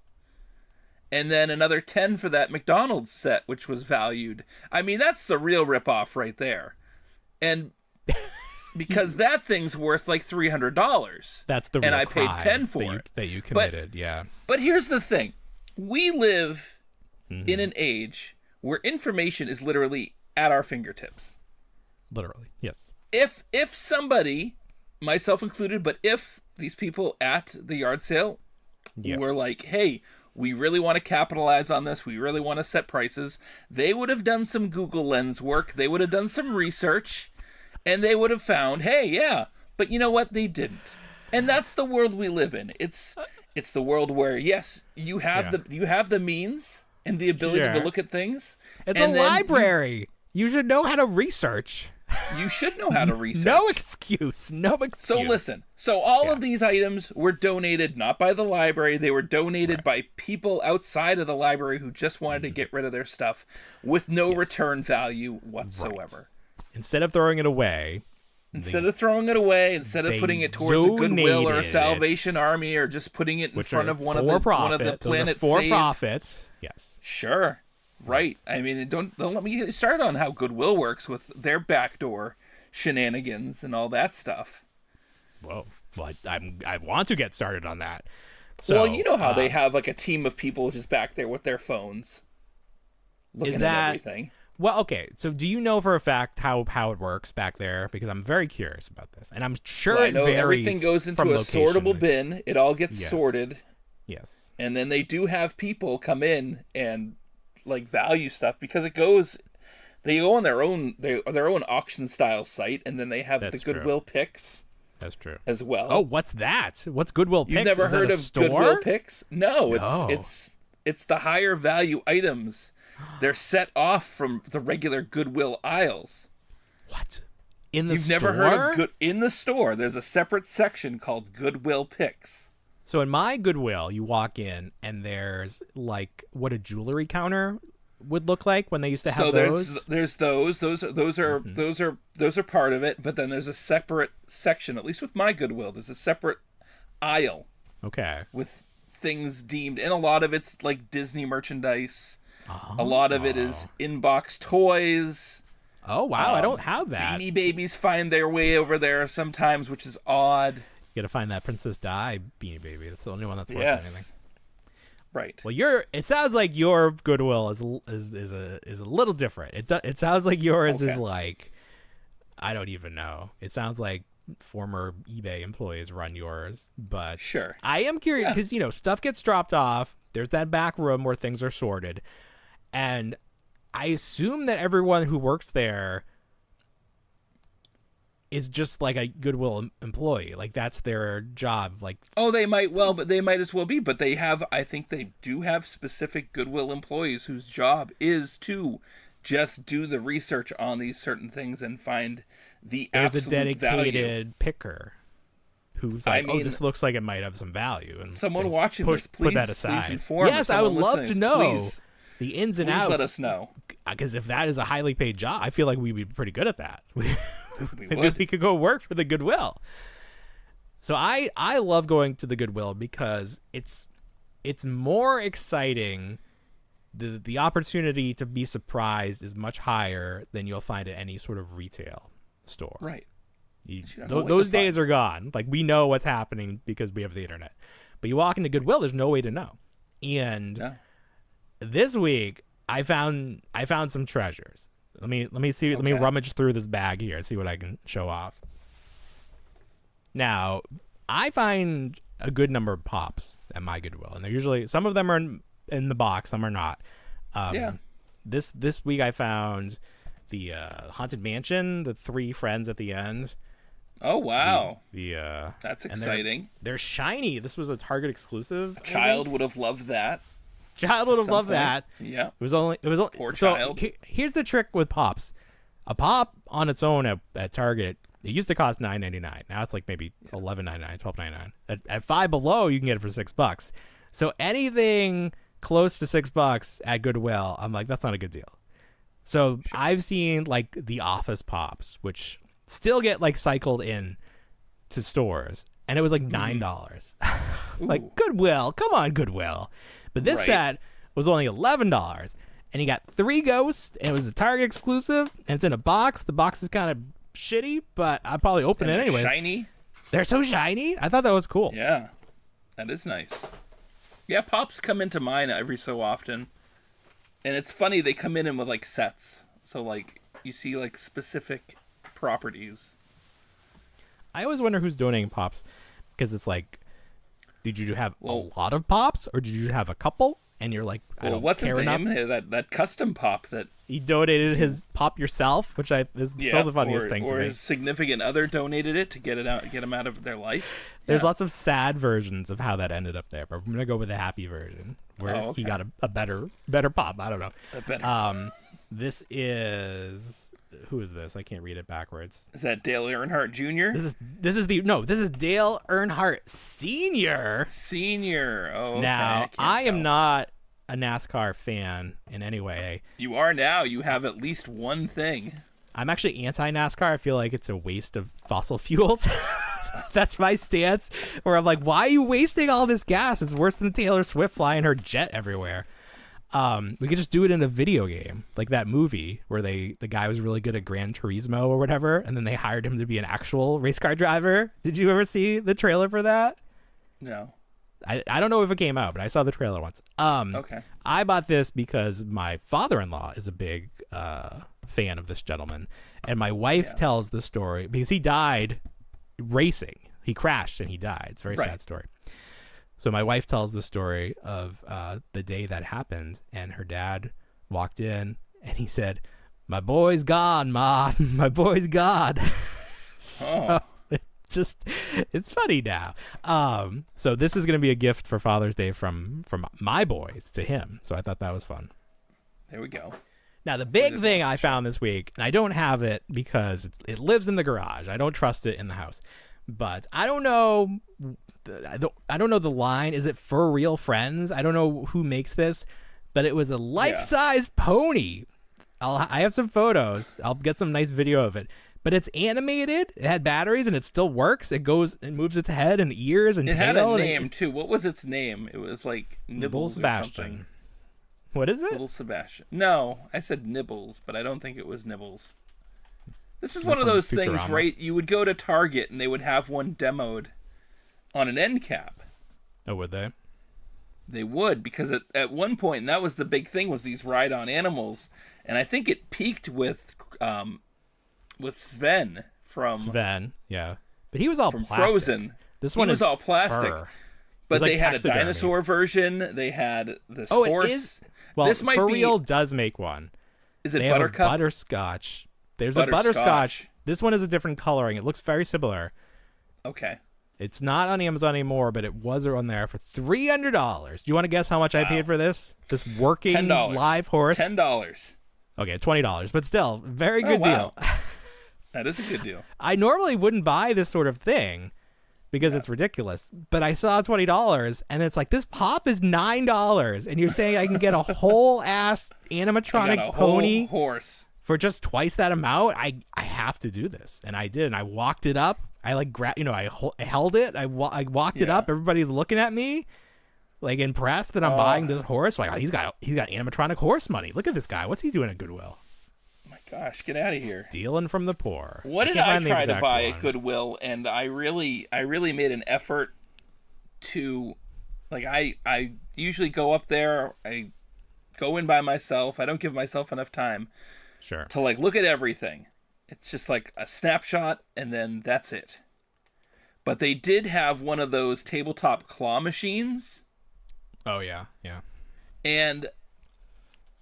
and then another $10 for that McDonald's set, which was valued. I mean, that's the real ripoff right there. And because that thing's worth like $300. That's the real and I paid $10 for it. That you committed, But here's the thing. We live in an age where information is literally at our fingertips. Literally, yes. If somebody, myself included, but if these people at the yard sale were like, hey, we really want to capitalize on this, we really want to set prices, they would have done some Google Lens work, they would have done some research, and they would have found, hey, but you know what? They didn't. And that's the world we live in. It's the world where, yes, you have the means and the ability to look at things. It's a library. You should know how to research. You should know how to research. No excuse. So listen. So all of these items were donated not by the library. They were donated by people outside of the library who just wanted to get rid of their stuff with no return value whatsoever. Right. Instead of throwing it away, instead of putting it towards a Goodwill or a Salvation Army, or just putting it in front of one of the Planet for profits. Yes. Sure. Right. I mean, don't let me get started on how Goodwill works with their backdoor shenanigans and all that stuff. Whoa. Well, I want to get started on that. So, well, you know how they have like a team of people just back there with their phones looking at everything. Well, okay. So do you know for a fact how it works back there? Because I'm very curious about this. And I'm sure I know everything goes into a sortable bin. It all gets sorted. Yes. And then they do have people come in and like value stuff because they go on their own auction style site, and then they have the Goodwill picks. That's true as well. Oh, what's that? What's Goodwill picks? You've never heard of Goodwill picks? No, it's the higher value items. They're set off from the regular Goodwill aisles. What? In the You've store? never heard of in the store? There's a separate section called Goodwill picks. So in my Goodwill, you walk in and there's like what a jewelry counter would look like when they used to have those. There's those are part of it, but then there's a separate section. At least with my Goodwill, there's a separate aisle. Okay. With things deemed, and a lot of it's like Disney merchandise. A lot of it is in-box toys. Oh wow, I don't have that. Beanie Babies find their way over there sometimes, which is odd. You gotta find that Princess Di Beanie Baby. That's the only one that's worth anything. Right. Well, it sounds like your Goodwill is a little different. It sounds like yours is like, I don't even know. It sounds like former eBay employees run yours, but sure. I am curious because stuff gets dropped off. There's that back room where things are sorted, and I assume that everyone who works there is just like a Goodwill employee. Like that's their job. Like, they might as well be, but I think they do have specific Goodwill employees whose job is to just do the research on these certain things and find the absolute value. There's a dedicated picker who's like, this looks like it might have some value. And someone watching this, please, put that aside. Please inform yes, I would love to know the ins and outs. Let us know. Because if that is a highly paid job, I feel like we'd be pretty good at that. We could go work for the Goodwill. So I love going to the Goodwill because it's more exciting. The opportunity to be surprised is much higher than you'll find at any sort of retail store. Right. Those days are gone. Like we know what's happening because we have the internet. But you walk into Goodwill, there's no way to know. And this week I found some treasures. Let me see. Okay. Let me rummage through this bag here and see what I can show off. Now, I find a good number of pops at my Goodwill, and they're usually, some of them are in the box, some are not. This week I found the Haunted Mansion, the 3 friends at the end. Oh wow! That's exciting. They're shiny. This was a Target exclusive. A child would have loved that. Child would have loved that. Yeah. It was only poor child. Here's the trick with pops. A pop on its own at Target, it used to cost $9.99. Now it's like maybe $11.99, $12.99. At Five Below, you can get it for $6. So anything close to $6 at Goodwill, I'm like, that's not a good deal. So I've seen like the Office pops, which still get like cycled in to stores, and it was like $9. Like Goodwill, come on Goodwill. But this set was only $11, and you got 3 ghosts, and it was a Target exclusive, and it's in a box. The box is kind of shitty, but I'd probably open it anyway. Shiny. They're so shiny. I thought that was cool. Yeah, that is nice. Yeah, pops come into mine every so often, and it's funny, they come in with like sets. So like you see like specific properties. I always wonder who's donating pops, because it's like, did you have a lot of pops, or did you have a couple? And you're like, I don't what's care his name? enough. That custom pop that he donated his pop yourself, which is still the funniest thing to me. Or his significant other donated it to get him out of their life. There's lots of sad versions of how that ended up there, but I'm gonna go with the happy version where he got a better pop. I don't know. A better. This is who is this? I can't read it backwards. Is that Dale Earnhardt Jr.? This is Dale Earnhardt Sr. Senior. Oh, okay. Now, I am not a NASCAR fan in any way. You are now. You have at least one thing. I'm actually anti-NASCAR. I feel like it's a waste of fossil fuels. That's my stance. Where I'm like, why are you wasting all this gas? It's worse than Taylor Swift flying her jet everywhere. We could just do it in a video game, like that movie where the guy was really good at Gran Turismo or whatever, and then they hired him to be an actual race car driver. Did you ever see the trailer for that? No. I don't know if it came out, but I saw the trailer once. Okay. I bought this because my father-in-law is a big fan of this gentleman, and my wife tells the story because he died racing. He crashed and he died. It's a very sad story. So my wife tells the story of the day that happened, and her dad walked in and he said, "My boy's gone, Ma. My boy's gone." So it's funny now. So this is going to be a gift for Father's Day from my boys to him. So I thought that was fun. There we go. Now, the big thing I found this week, and I don't have it because it lives in the garage. I don't trust it in the house. But I don't know. I don't know the line. Is it For Real Friends? I don't know who makes this, but it was a life-size pony. I have some photos. I'll get some nice video of it. But it's animated. It had batteries, and it still works. It moves its head and ears and tail. It had a name too. What was its name? It was like Nibbles or something. What is it? Little Sebastian. No, I said Nibbles, but I don't think it was Nibbles. This is one of those things, right? You would go to Target and they would have one demoed on an end cap. Oh, would they? They would, because at one point, and that was the big thing, was these ride-on animals, and I think it peaked with Sven from yeah, but he was all from plastic. Frozen. This one was all plastic. Fur. But they had taxidermy. a dinosaur version. They had this horse. It is? Well, this might For be... Real does make one. Is it they Buttercup? Have a butterscotch. There's a butterscotch. This one is a different coloring. It looks very similar. Okay. It's not on Amazon anymore, but it was on there for $300. Do you want to guess how much I paid for this? This working $10. live horse? $10. Okay, $20. But still, very good deal. That is a good deal. I normally wouldn't buy this sort of thing because it's ridiculous. But I saw $20, and it's like, this pop is $9. And you're saying I can get a whole ass animatronic pony whole horse for just twice that amount? I have to do this. And I did. And I walked it up. I like I held it. I walked it up. Everybody's looking at me like impressed that I'm buying this horse. Like, oh, he's got animatronic horse money. Look at this guy. What's he doing at Goodwill? Gosh, get out of here. Stealing from the poor. What did I try to buy at Goodwill? And I really made an effort to, like, I usually go up there. I go in by myself. I don't give myself enough time to, like, look at everything. It's just like a snapshot, and then that's it. But they did have one of those tabletop claw machines. Oh, yeah, yeah. And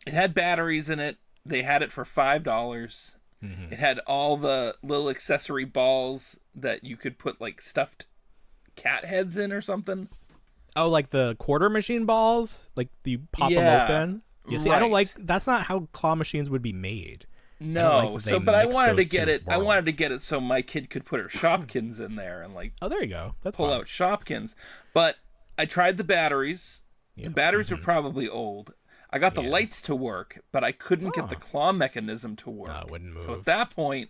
it had batteries in it. They had it for $5. Mm-hmm. It had all the little accessory balls that you could put like stuffed cat heads in or something. Oh, like the quarter machine balls? Like you pop them open? You see, I don't like, that's not how claw machines would be made. No, but I wanted to get it. I wanted to get it so my kid could put her Shopkins in there and like. Oh, there you go. That's pull out Shopkins. But I tried the batteries. Yeah. The batteries were probably old. I got the lights to work, but I couldn't get the claw mechanism to work. No, it wouldn't move. So at that point,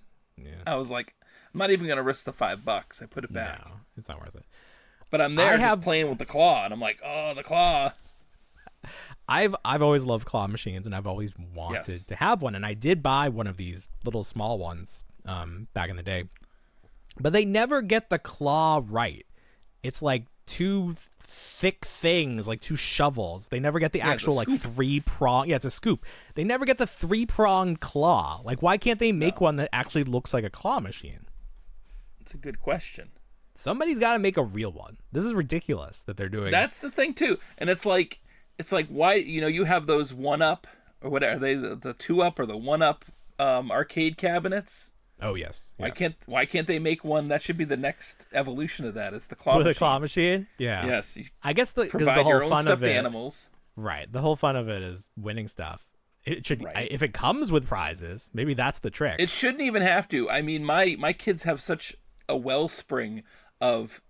I was like, I'm not even going to risk the $5. I put it back. No, it's not worth it. But I'm there just playing with the claw, and I'm like, oh, the claw. I've always loved claw machines, and I've always wanted to have one, and I did buy one of these little small ones back in the day. But they never get the claw right. It's like two thick things, like two shovels. They never get the actual like 3-prong. Yeah, it's a scoop. They never get the 3-pronged claw. Like, why can't they make one that actually looks like a claw machine? It's a good question. Somebody's got to make a real one. This is ridiculous that they're doing. That's the thing too, and it's like why you have those 1-up or what are they, the 2-up or the 1-up arcade cabinets. Oh yes. Yeah. Why can't they make one? That should be the next evolution of that. Is the claw machine. With a claw machine? Yeah. Yes. I guess the provide whole your own fun stuffed of it, animals. Right. The whole fun of it is winning stuff. It should. Right. If it comes with prizes, maybe that's the trick. It shouldn't even have to. I mean, my kids have such a wellspring of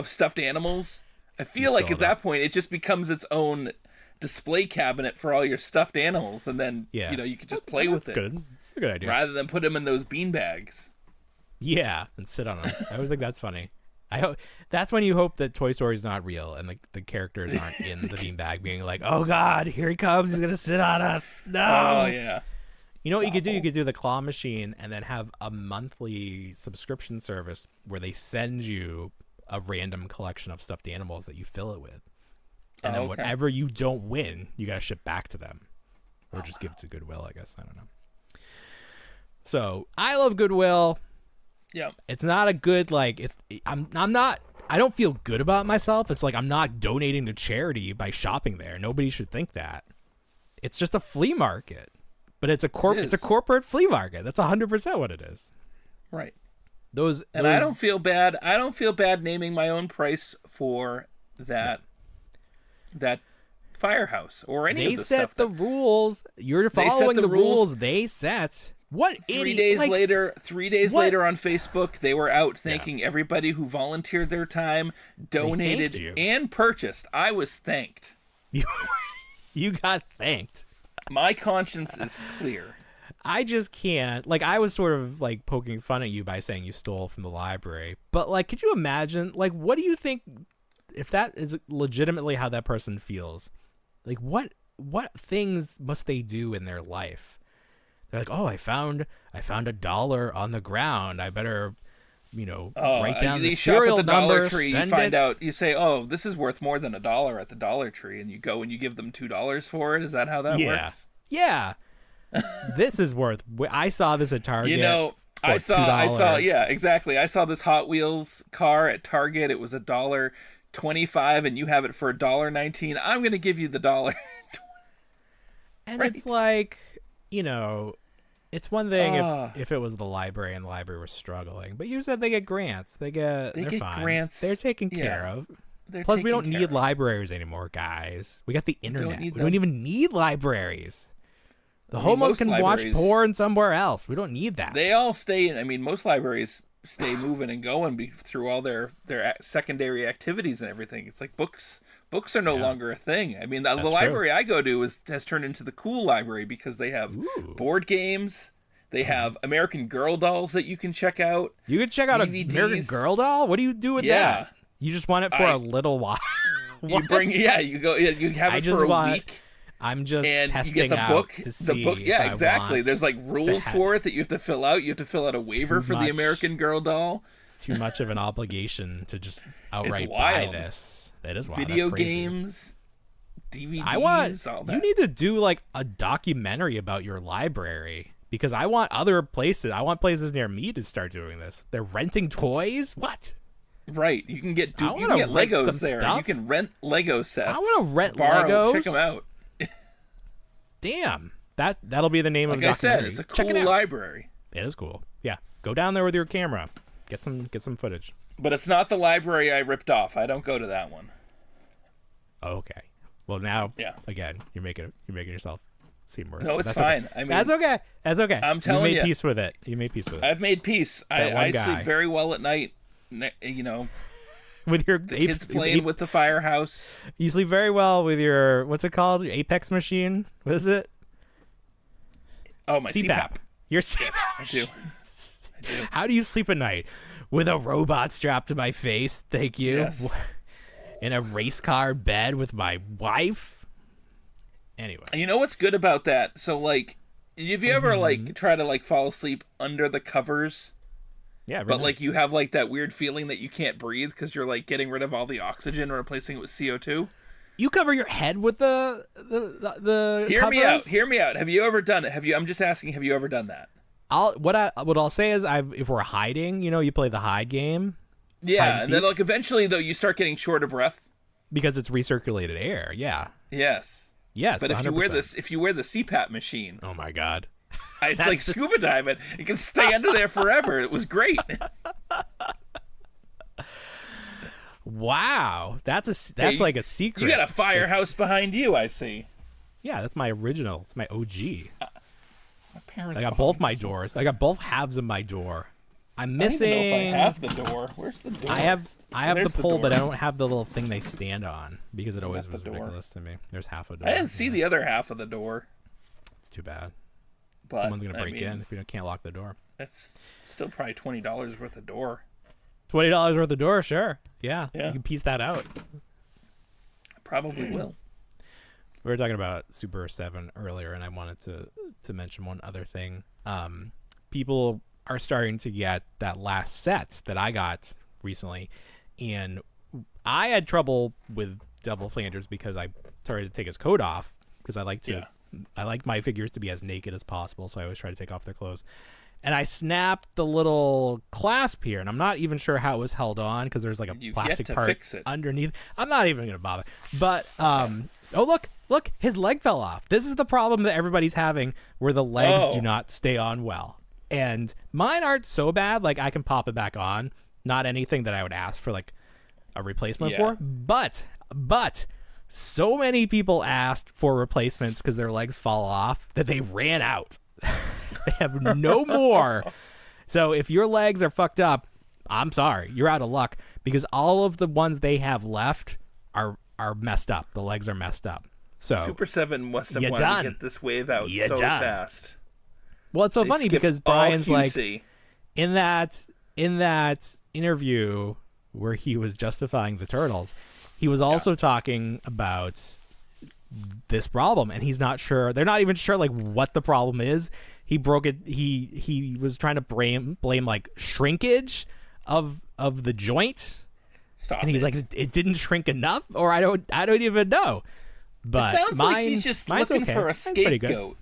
stuffed animals. I feel like at that point it just becomes its own display cabinet for all your stuffed animals, and then you can just play with it. Good. That's a good idea. Rather than put them in those bean bags. Yeah, and sit on them. I always think that's funny. I hope that's when you hope that Toy Story is not real and the characters aren't in the beanbag being like, "Oh God, here he comes! He's gonna sit on us!" No. Oh yeah. You know what you could do? You could do the claw machine and then have a monthly subscription service where they send you a random collection of stuffed animals that you fill it with, and then whatever you don't win, you gotta ship back to them, or just give it to Goodwill. I guess I don't know. So I love Goodwill. Yeah, it's not a good I'm not. I don't feel good about myself. It's like I'm not donating to charity by shopping there. Nobody should think that. It's just a flea market, but it's a corporate flea market. That's 100% what it is. Right. And I don't feel bad. I don't feel bad naming my own price for that firehouse or any of the stuff. They set the rules. You're following the rules they set. What 3 days later on Facebook, they were out thanking everybody who volunteered their time, donated, and purchased. I was thanked. You got thanked. My conscience is clear. I just can't. I was sort of poking fun at you by saying you stole from the library. But could you imagine? What do you think if that is legitimately how that person feels? What things must they do in their life? They're like, oh, I found $1 on the ground. I better, write down the serial number. Tree, you find out. You say, oh, this is worth more than $1 at the Dollar Tree, and you go and you give them $2 for it. Is that how that works? Yeah. This is worth. I saw this at Target. I saw. Yeah, exactly. I saw this Hot Wheels car at Target. It was $1.25, and you have it for $1.19. I'm going to give you the $1. And it's it's one thing if it was the library and the library was struggling, but you said they get grants. They're get fine. Grants. They're taken care of. Plus, we don't need libraries anymore, guys. We got the internet. We don't even need libraries. The homeless can watch porn somewhere else. We don't need that. They all stay. Most libraries stay moving and going through all their secondary activities and everything. It's like books. Books are no longer a thing. I mean, the library I go to has turned into the cool library because they have board games. They have American Girl dolls that you can check out. You can check out DVDs. An American Girl doll? What do you do with that? You just want it for a little while. You go. You have it for a week. I'm just testing you get the out book. To see the book, yeah, exactly. There's rules for it that you have to fill out. You have to fill out a waiver for the American Girl doll. It's too much of an obligation to just outright buy this. That is wild. Video games, DVDs, all that. You need to do a documentary about your library because I want other places. I want places near me to start doing this. They're renting toys. What? Right. You can get Legos there. Stuff. You can rent Lego sets. I want to rent Legos. Check them out. Damn. That'll be the name of the documentary. Like I said, it's a cool library. It is cool. Yeah. Go down there with your camera. Get some footage. But it's not the library I ripped off. I don't go to that one. Okay. Well, now, again, you're making yourself seem worse. No, it's fine. Okay. I mean, that's okay. That's okay. I'm telling you. You made peace with it. I've made peace. I sleep very well at night. With your kids playing with the firehouse. You sleep very well with your what's it called? Your Apex machine. What is it? Oh, my CPAP. Your CPAP. Yes, I do. How do you sleep at night? With a robot strapped to my face, thank you. Yes. In a race car bed with my wife. Anyway. You know what's good about that? So, have you ever, try to, fall asleep under the covers? Yeah. But, you have, that weird feeling that you can't breathe because you're, getting rid of all the oxygen and replacing it with CO2? You cover your head with the covers? Hear me out. Have you ever done it? I'm just asking, have you ever done that? What I'll say is if we're hiding, you play the hide game. Yeah, and then eventually though you start getting short of breath because it's recirculated air. Yeah. Yes. But 100%. if you wear the CPAP machine, oh my god, it's like scuba diving. You can stay under there forever. It was great. Wow, that's like a secret. You got a firehouse behind you, I see. Yeah, that's my original. It's my OG. My parents. I got both my doors. I got both halves of my door. I'm missing. I don't even know if I have the door. Where's the door? I have There's the pole, door. but I don't have the little thing they stand on because it always was ridiculous to me. There's half a door. I didn't see the other half of the door. It's too bad. But Someone's gonna break in if you can't lock the door. That's still probably $20 worth of door. $20 worth of door, sure. Yeah, Yeah. you can piece that out. Probably will. We were talking about Super 7 earlier, and I wanted to mention one other thing. People are starting to get that last set that I got recently, and I had trouble with Devil Flanders because I started to take his coat off because I like my figures to be as naked as possible, so I always try to take off their clothes. And I snapped the little clasp here, and I'm not even sure how it was held on because there's like a plastic part fix it. underneath. I'm not even going to bother. But, oh, look, his leg fell off. This is the problem that everybody's having where the legs do not stay on well. And mine aren't so bad, like I can pop it back on. Not anything that I would ask for like a replacement for. But so many people asked for replacements because their legs fall off that they ran out. They have no more. So if your legs are fucked up, I'm sorry, you're out of luck because all of the ones they have left are messed up. The legs are messed up. So Super 7 must have wanted to get this wave out fast. Well, it's so funny because Brian's like QC. in that interview where he was justifying the Turtles, he was also talking about this problem, and he's not sure. They're not even sure like what the problem is. He broke it. He was trying to blame like shrinkage of the joint. Stop. And he's like, it didn't shrink enough, or I don't even know. But it sounds like he's just looking for a scapegoat.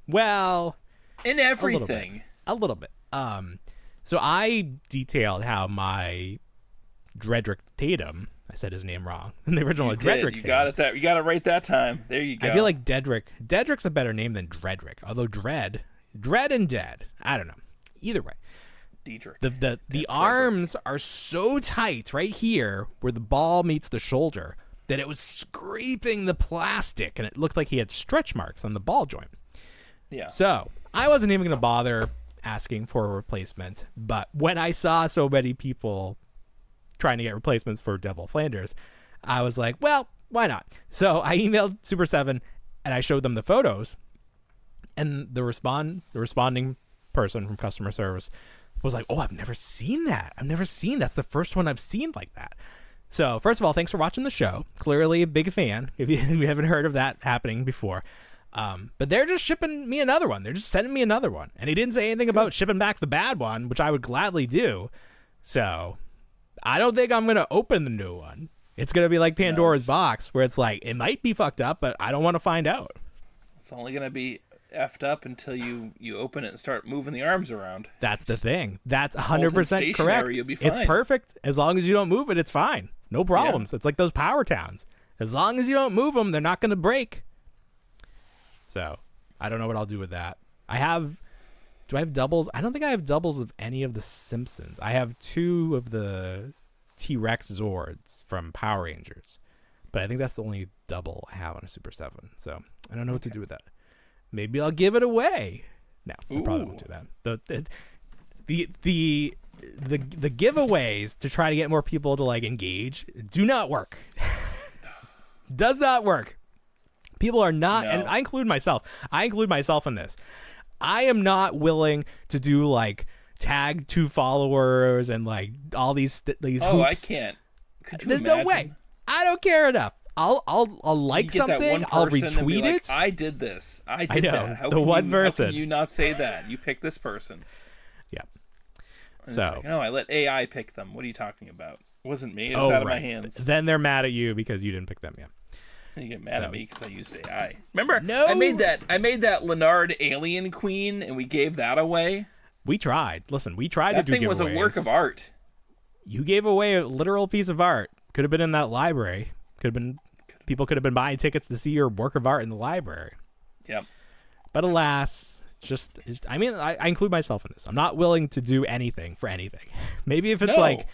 Well, in everything, a little bit. So I detailed how my Dredrick Tatum, I said his name wrong in the original. Dredrick. You got it. You got it right that time. There you go. I feel like Dedrick's a better name than Dredrick. Although Dread and Dead, I don't know. Either way, Dedrick. The arms are so tight right here where the ball meets the shoulder that it was scraping the plastic, and it looked like he had stretch marks on the ball joint. Yeah. So I wasn't even going to bother asking for a replacement, but when I saw so many people trying to get replacements for Devil Flanders, I was like, well, why not? So I emailed Super 7 and I showed them the photos, and the responding person from customer service was like, oh, I've never seen that. That's the first one I've seen like that. So first of all, thanks for watching the show. Clearly a big fan if you haven't heard of that happening before. But they're just shipping me another one. They're just sending me another one. And he didn't say anything about shipping back the bad one, which I would gladly do. So I don't think I'm going to open the new one. It's going to be like Pandora's box, where it's like, it might be fucked up, but I don't want to find out. It's only going to be effed up until you open it and start moving the arms around. That's the thing. That's 100% correct. You'll be fine. It's perfect. As long as you don't move it, it's fine. No problems. Yeah. It's like those power towns. As long as you don't move them, they're not going to break. So I don't know what I'll do with that. Do I have doubles? I don't think I have doubles of any of the Simpsons. I have 2 of the T-Rex Zords from Power Rangers, but I think that's the only double I have on a Super 7. So I don't know what to do with that. Maybe I'll give it away. No, I probably won't do that. The giveaways to try to get more people to like engage do not work. Does not work. People are not, and I include myself in this. I am not willing to do like tag 2 followers and like all these hoops. I can't. Could you There's imagine? no way. I don't care enough. I'll like something. I'll retweet it. I did this. I did that. How can you not say that? You pick this person. Yeah. And So like, no, I let AI pick them. What are you talking about? It wasn't me. It was out of my hands. Then they're mad at you because you didn't pick them. Yeah. You get mad at me because I used AI. Remember? No. I made that Leonard Alien Queen, and we gave that away. We tried. Listen, we tried to do giveaways. That thing was a work of art. You gave away a literal piece of art. Could have been in that library. People could have been buying tickets to see your work of art in the library. Yep. But alas, I include myself in this. I'm not willing to do anything for anything. Maybe if it's like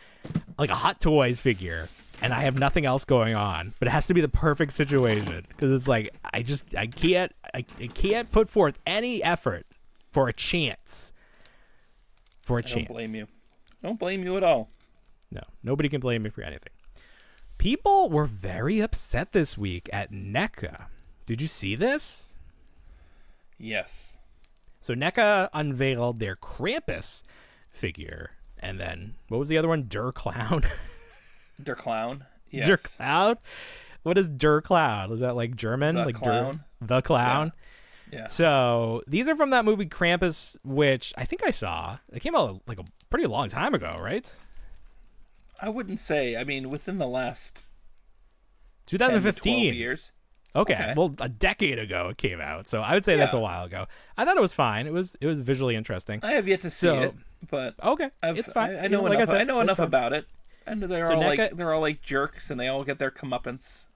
a Hot Toys figure, and I have nothing else going on, but it has to be the perfect situation because it's like I can't put forth any effort for a chance. I don't blame you. Don't blame you at all. No, nobody can blame me for anything. People were very upset this week at NECA. Did you see this? Yes. So NECA unveiled their Krampus figure, and then what was the other one? Der Clown. Der Clown. Yes. Der Clown. What is Der Clown? Is that like German? The like Clown. The Clown. Yeah. So these are from that movie Krampus, which I think I saw. It came out like a pretty long time ago, right? I wouldn't say. I mean, within the last 2015 10 to 12 years. Okay, well, a decade ago it came out, so I would say that's a while ago. I thought it was fine. It was visually interesting. I have yet to see it, but okay, it's fine. I know enough. I know enough about it, and they're all like jerks, and they all get their comeuppance.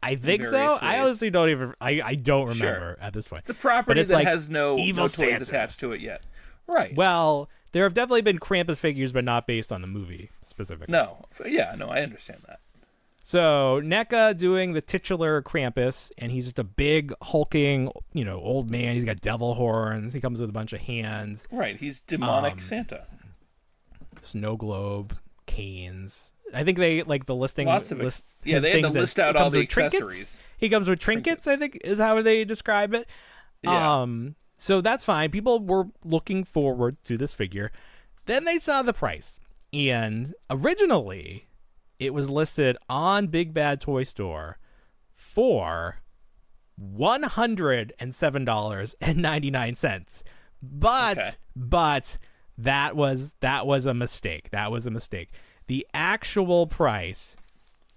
I think so. Ways. I honestly don't even. I don't remember at this point. It's a property that has no toys attached to it yet. Right. Well, there have definitely been Krampus figures, but not based on the movie specifically. No. Yeah. No. I understand that. So NECA doing the titular Krampus, and he's just a big hulking, old man. He's got devil horns. He comes with a bunch of hands. Right. He's demonic Santa. Snow globe, canes. I think they like the listing. Lots of it. Yeah, they had to list out all the accessories. He comes with trinkets, I think is how they describe it. Yeah. So that's fine. People were looking forward to this figure. Then they saw the price, and originally it was listed on Big Bad Toy Store for $107.99. But that was a mistake. The actual price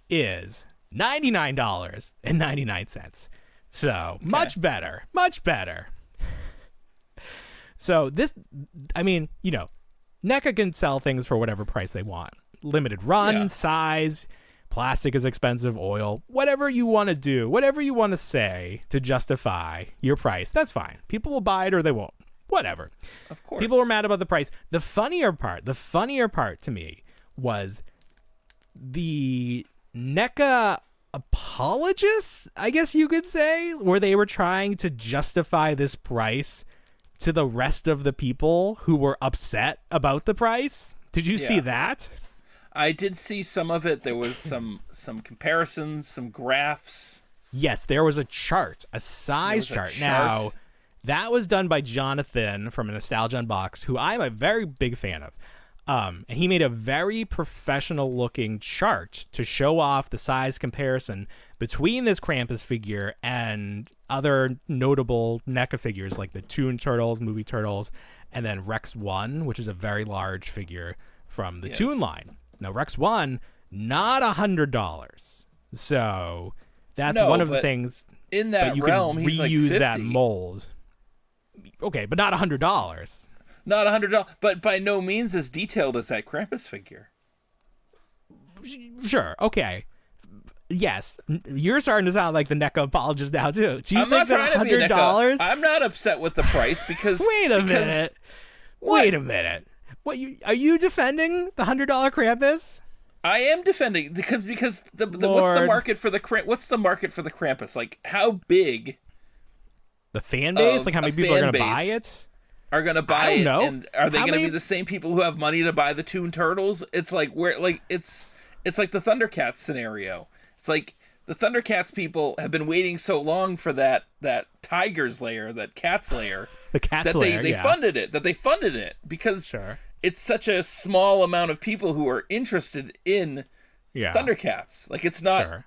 is $99.99. So much better. So this, NECA can sell things for whatever price they want. Limited run, size, plastic is expensive, oil, whatever you want to do, whatever you want to say to justify your price, that's fine. People will buy it or they won't. Whatever. Of course. People were mad about the price. The funnier part to me was the NECA apologists, I guess you could say, where they were trying to justify this price to the rest of the people who were upset about the price. Did you see that? I did see some of it. There was some comparisons, some graphs. Yes, there was a chart, a size chart. Now, that was done by Jonathan from Nostalgia Unboxed, who I'm a very big fan of. And he made a very professional-looking chart to show off the size comparison between this Krampus figure and other notable NECA figures like the Toon Turtles, Movie Turtles, and then Rex 1, which is a very large figure from the Toon line. Now, Rex 1, not $100. So that's one of the things. In that you realm, can he's reuse like that mold. Okay, but not $100. Not $100, but by no means as detailed as that Krampus figure. Sure, okay. Yes, you're starting to sound like the NECA apologist now, too. Do you think that $100? I'm not upset with the price because... Wait a minute. What, are you defending the $100 Krampus? I am defending because what's the market for the Krampus? Like, how big? The fan base? Like, how many people are going to buy it? Are going to buy it? And are they going to be the same people who have money to buy the Toon Turtles? It's like it's like the Thundercats scenario. It's like the Thundercats people have been waiting so long for that Tiger's lair, that Cat's lair, the Cat's lair, they funded it because it's such a small amount of people who are interested in Thundercats. Like, it's not.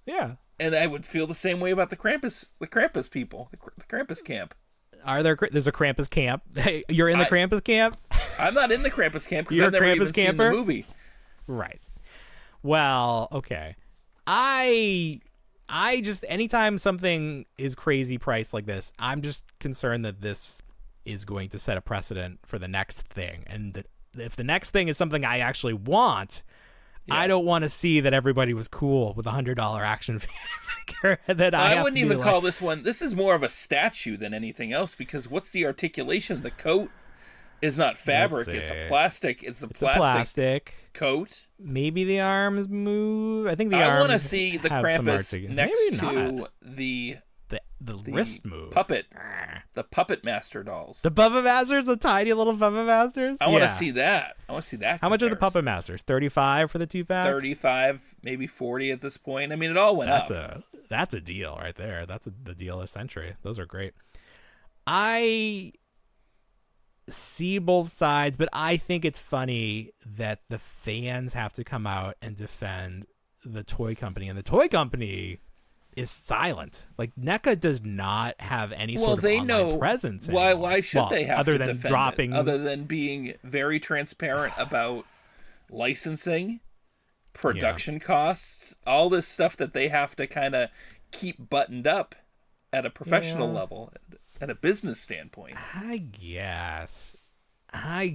Yeah. And I would feel the same way about the Krampus people, the Krampus camp. There's a Krampus camp. Hey, you're in the Krampus camp? I'm not in the Krampus camp because I've never Krampus even seen the movie. Right. Well, okay. I just, anytime something is crazy priced like this, I'm just concerned that this is going to set a precedent for the next thing. And that if the next thing is something I actually want, I don't want to see that everybody was cool with a $100 action figure. That I wouldn't even call this one. This is more of a statue than anything else because what's the articulation of the coat? It's not fabric. It's a plastic. It's a plastic coat. Maybe the arms move. I think the arms. I want to see the Krampus next to the wrist move. Puppet. The Puppet Master dolls. The Puppet Masters, the tiny little Puppet Masters. I want to see that. How much are the Puppet Masters? 35 for the 2-pack. 35, maybe 40 at this point. I mean, it all went up. That's a deal right there. That's the deal of the century. Those are great. I see both sides, but I think it's funny that the fans have to come out and defend the toy company, and the toy company is silent. Like, NECA does not have any sort of online presence anymore. Why should they have other to than defend dropping it? Other than being very transparent about licensing, production costs, all this stuff that they have to kind of keep buttoned up at a professional level, at a business standpoint. I guess. I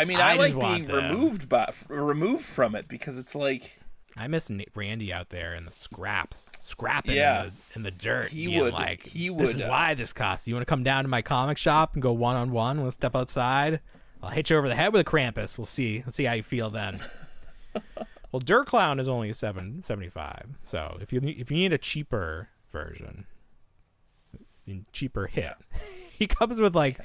mean, I like being removed from it, because it's like, I miss Randy out there in the scrapping in the dirt. He would. This is why this costs. You want to come down to my comic shop and go one-on-one? Want to step outside? I'll hit you over the head with a Krampus. We'll see. Let's see how you feel then. Well, Dirt Clown is only $7.75. So if you need a cheaper version, cheaper hit, he comes with like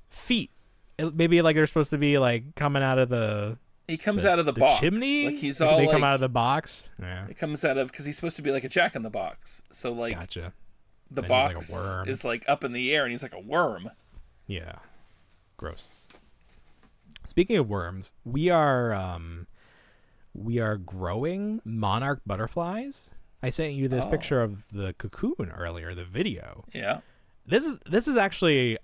feet. Maybe like they're supposed to be like coming out of the. He comes out of the box. Chimney? Like he's all they come out of the box? Yeah. It comes out of, because he's supposed to be like a Jack-in-the-Box. So like, gotcha. The box like a worm. Is like up in the air, and he's like a worm. Yeah. Gross. Speaking of worms, we are growing monarch butterflies. I sent you this picture of the cocoon earlier, the video. Yeah. This is actually,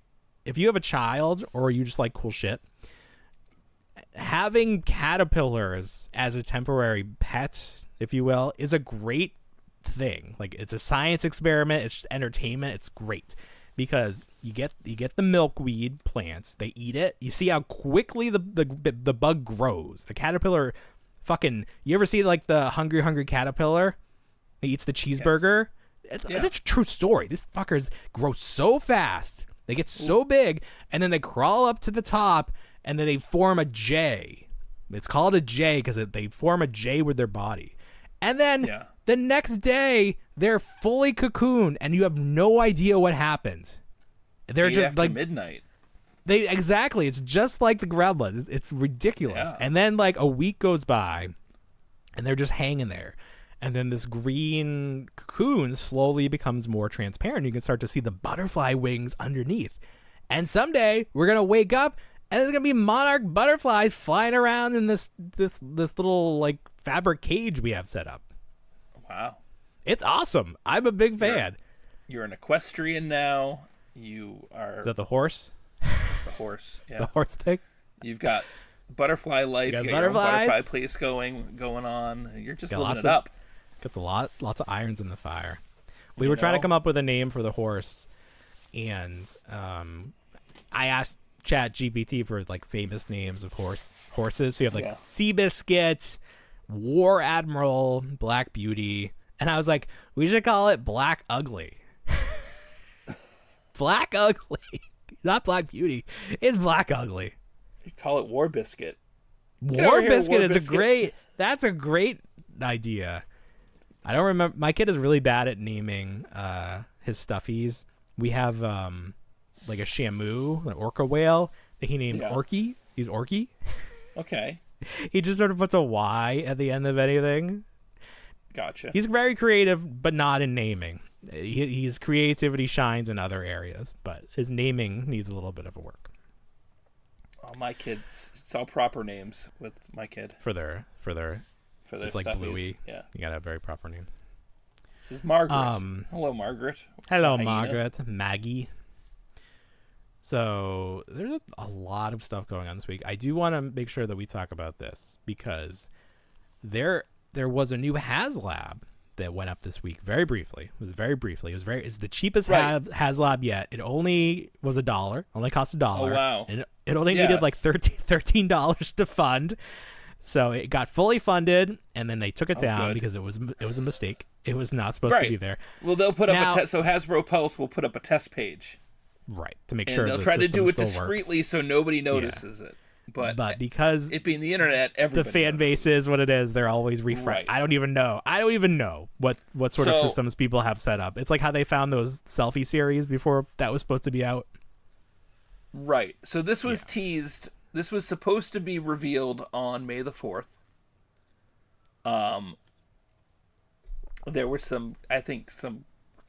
if you have a child or you just like cool shit, having caterpillars as a temporary pet, if you will, is a great thing. Like, it's a science experiment. It's just entertainment. It's great because you get the milkweed plants. They eat it. You see how quickly the bug grows. The caterpillar, fucking. You ever see like the hungry caterpillar? He eats the cheeseburger. Yes. It's a true story. These fuckers grow so fast. They get so big, and then they crawl up to the top. And then they form a J. It's called a J because they form a J with their body. And then the next day, they're fully cocooned, and you have no idea what happened. They're just after like midnight. Exactly. It's just like the gremlins. It's ridiculous. Yeah. And then like a week goes by, and they're just hanging there. And then this green cocoon slowly becomes more transparent. You can start to see the butterfly wings underneath. And someday, we're going to wake up, and there's gonna be monarch butterflies flying around in this little like fabric cage we have set up. Wow, it's awesome! I'm a big fan. You're an equestrian now. You are. Is that the horse? The horse. Yeah. The horse thing. You've got butterfly life. You got your own butterfly place going on. You're just living it up. Gets lots of irons in the fire. We were trying to come up with a name for the horse, and I asked Chat GPT for like famous names of horses. So you have like Seabiscuit, War Admiral, Black Beauty, and I was like, we should call it Black Ugly. Black Ugly, not Black Beauty. It's Black Ugly. You call it War Biscuit. War Biscuit is that's a great idea. I don't remember. My kid is really bad at naming his stuffies. We have like a Shamu, an orca whale that he named Orky. He's Orky. Okay. He just sort of puts a Y at the end of anything. Gotcha. He's very creative, but not in naming. His creativity shines in other areas, but his naming needs a little bit of a work. Oh, my kids, it's all proper names with my kid. For their it's like stuffies. Bluey. Yeah. You gotta have very proper names. This is Margaret. Hello, Margaret. Hello, Margaret. Maggie. So there's a lot of stuff going on this week. I do want to make sure that we talk about this because there was a new HasLab that went up this week very briefly. It's the cheapest HasLab yet. It only was $1. Only cost $1. Oh, wow. And it only needed like $13 to fund. So it got fully funded, and then they took it down because it was a mistake. It was not supposed to be there. Well, they'll put up so Hasbro Pulse will put up a test page. Right, to make and sure they'll the try to do it system still discreetly works. so nobody notices it. But because it being the internet, the everybody fan base notices. is what it is, they're always refresh. Right. I don't even know what sort of systems people have set up. It's like how they found those selfie series before that was supposed to be out. Right. So this was teased. This was supposed to be revealed on May the 4th. There were some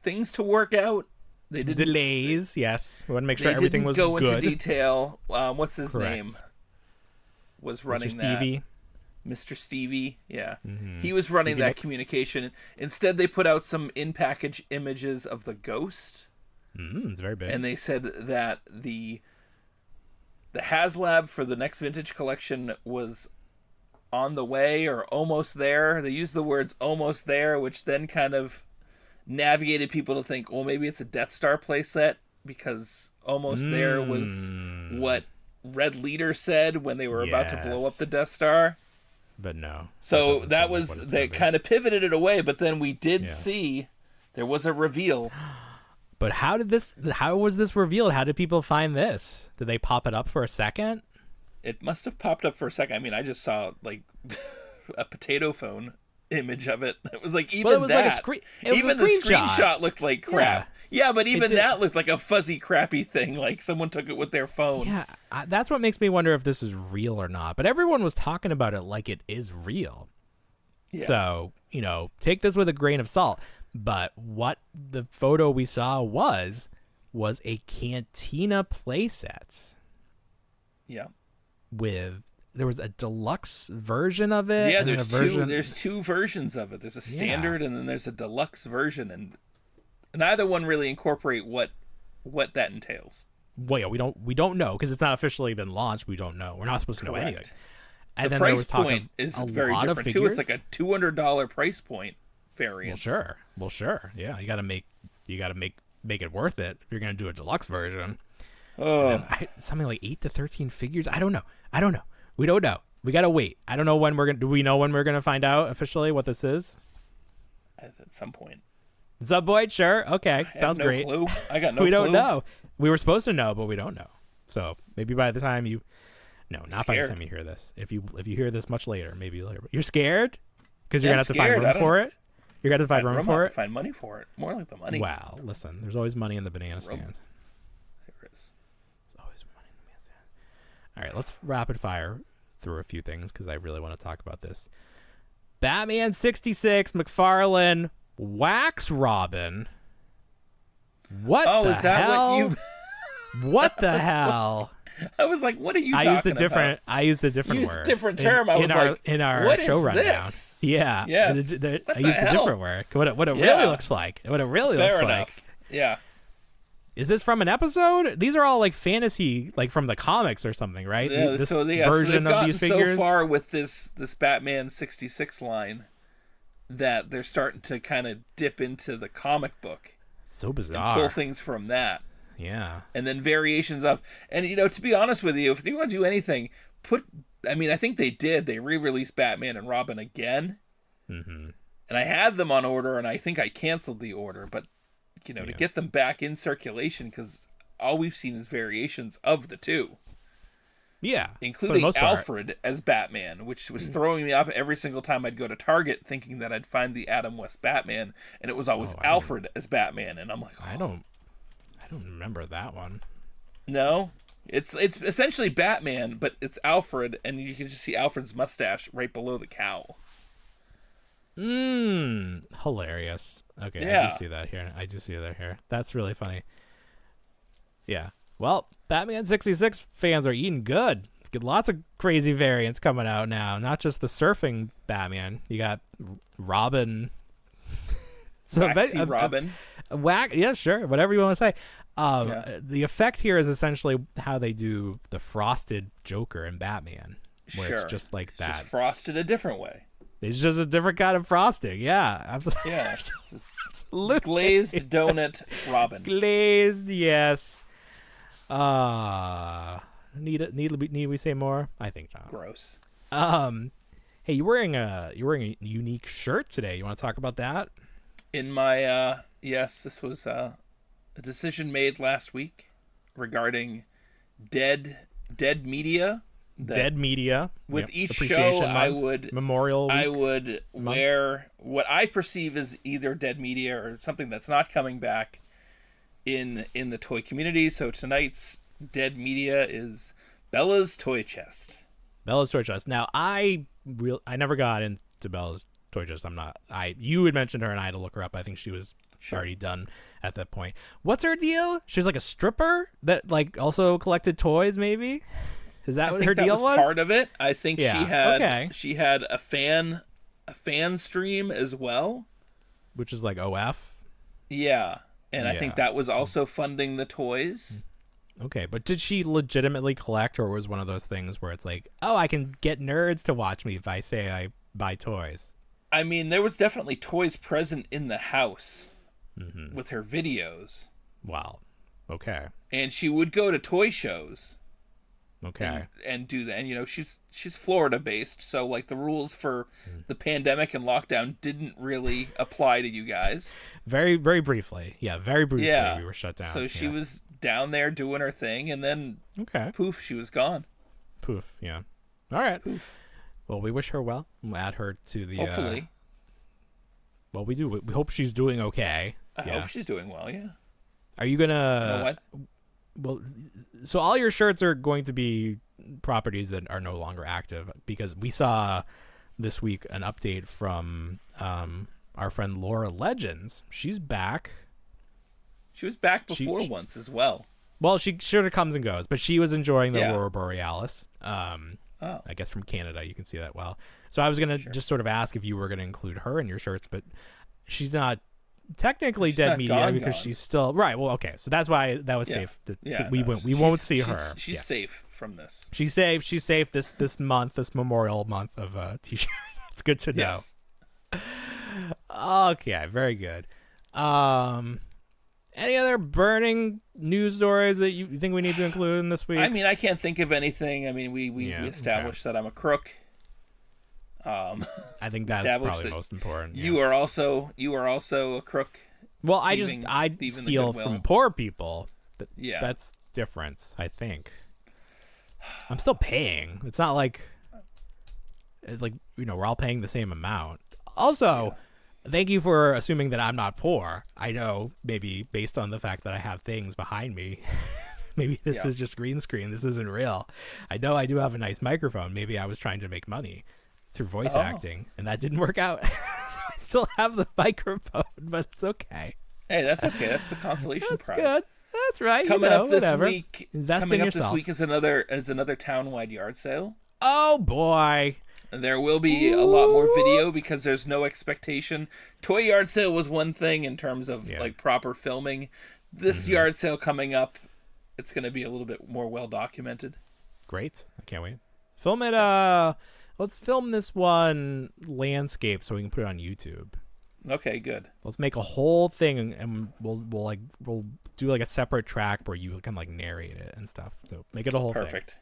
things to work out. They didn't, Delays, yes. We want to make sure they everything didn't was go good. into detail. What's his Correct. name? Was running Mr. Stevie. that. Mr. Stevie, yeah. Mm-hmm. He was running Stevie that Nicks. communication. Instead, they put out some in-package images of the Ghost. It's very big. And they said that the HasLab for the next vintage collection was on the way or almost there. They used the words almost there, which then kind of navigated people to think, well, maybe it's a Death Star playset, because almost there was what Red Leader said when they were about to blow up the Death Star. But no. So that was, they kind of pivoted it away, but then we did see there was a reveal. But how was this revealed? How did people find this? Did they pop it up for a second? It must have popped up for a second. I mean, I just saw like a potato phone image of it. It was like, even that, even the screenshot looked like crap. Yeah, but even that looked like a fuzzy, crappy thing. Like someone took it with their phone. Yeah, that's what makes me wonder if this is real or not. But everyone was talking about it like it is real. Yeah. So, take this with a grain of salt. But what the photo we saw was a Cantina playset. Yeah. There was a deluxe version of it. Yeah, there's two versions of it. There's a standard and then there's a deluxe version, and neither one really incorporate what that entails. Well, yeah, we don't know because it's not officially been launched. We don't know. We're not supposed to know anything. And the price point is very different too. It's like a $200 price point variance. Well, sure. Yeah, you got to make it worth it if you're going to do a deluxe version. Oh, something like 8 to 13 figures. I don't know. We don't know. We got to wait. I don't know when do we know when we're going to find out officially what this is? At some point. Sure. Okay. Sounds great. Clue. I got no clue. We don't know. We were supposed to know, but we don't know. So maybe by the time by the time you hear this. If you hear this much later, maybe later. You're scared? Because you're going to have to find room for it? You're going to find room for it? Find money for it. More like the money. Wow. Listen, there's always money in the banana stand. There is. There's always money in the banana stand. All right, let's rapid fire through a few things because I really want to talk about this. Batman 66, McFarlane, Wax Robin. What the hell? Oh, is that what you... What the hell? I was like, what are you talking about? I used a different word. Used a different term. In our show rundown. Yeah. Yes. I used a different word. What it really looks like. What it really looks like. Yeah. Is this from an episode? These are all like fantasy, like from the comics or something, right? Yeah, this version of these figures. So far with this Batman 66 line that they're starting to kind of dip into the comic book. So bizarre. And pull things from that. Yeah. And then variations of, and to be honest with you, if you want to do anything, I think they did. They re-released Batman and Robin again. Mm-hmm. And I had them on order, and I think I canceled the order, but to get them back in circulation, because all we've seen is variations of the two. Yeah. Including Alfred as Batman, which was throwing me off every single time I'd go to Target thinking that I'd find the Adam West Batman, and it was always Alfred as Batman, and I'm like, I don't remember that one. No, it's essentially Batman, but it's Alfred, and you can just see Alfred's mustache right below the cowl. Hilarious. Okay, yeah. I do see that here. That's really funny. Yeah. Well, Batman 66 fans are eating good. Get lots of crazy variants coming out now. Not just the surfing Batman. You got Robin. Waxy Robin. Yeah, sure. Whatever you want to say. The effect here is essentially how they do the frosted Joker in Batman, where it's just like that. Just frosted a different way. It's just a different kind of frosting. Yeah, absolutely. Yeah, absolutely. Glazed donut Robin. Glazed, yes. Need we say more? I think not. Gross. Hey, you're wearing a unique shirt today. You want to talk about that? In my yes, this was a decision made last week. regarding dead media. Dead media. With each show, I would Memorial Week I would wear what I perceive as either dead media or something that's not coming back in the toy community. So tonight's dead media is Bella's toy chest. Bella's toy chest. Now I never got into Bella's toy chest. You had mentioned her and I had to look her up. I think she was already done at that point. What's her deal? She's like a stripper that like also collected toys, maybe? Is that what her deal was? Part of it. I think she had a fan stream as well, which is like OF. Yeah, and I think that was also funding the toys. Okay, but did she legitimately collect, or was one of those things where it's like, oh, I can get nerds to watch me if I say I buy toys? I mean, there was definitely toys present in the house with her videos. Wow. Okay. And she would go to toy shows. Okay. And do that. And, you know, she's Florida based, so like the rules for the pandemic and lockdown didn't really apply to you guys. Very, very briefly. Yeah, very briefly we were shut down. So she was down there doing her thing, and then poof, she was gone. Poof, yeah. All right. Poof. Well, we wish her well. We'll add her to the hopefully. Well, we do. We hope she's doing okay. I hope she's doing well, yeah. Are you gonna You know what? Well, so all your shirts are going to be properties that are no longer active, because we saw this week an update from our friend Laura Legends. She's back. She was back before once as well. Well, she sort of comes and goes, but she was enjoying the Aurora Borealis. I guess from Canada, you can see that well. So I was going to just sort of ask if you were going to include her in your shirts, but she's not technically dead media because she's still right. Well, okay, so that's why that was safe. We won't see her. She's safe from this. She's safe. She's safe this month, this Memorial month of t-shirts. It's good to know. Yes. Okay, very good. Any other burning news stories that you think we need to include in this week? I mean, I can't think of anything. I mean, we established that I'm a crook. I think that's probably the most important. Yeah. You are also a crook. Well, I steal from poor people. That's different, I think. I'm still paying. It's not like we're all paying the same amount. Also, thank you for assuming that I'm not poor. I know maybe based on the fact that I have things behind me, maybe this is just green screen. This isn't real. I know I do have a nice microphone. Maybe I was trying to make money through voice acting, and that didn't work out. So I still have the microphone, but it's okay. Hey, that's okay. That's the consolation prize. Good. That's right. Coming up this week. Invest coming in up yourself. this week is another town-wide yard sale. Oh boy. There will be a lot more video because there's no expectation. Toy yard sale was one thing in terms of like proper filming. This yard sale coming up, it's going to be a little bit more well documented. Great. I can't wait. Film it. Let's film this one landscape so we can put it on YouTube. Okay, good. Let's make a whole thing, and we'll do like a separate track where you can like narrate it and stuff. So make it a whole thing. Perfect.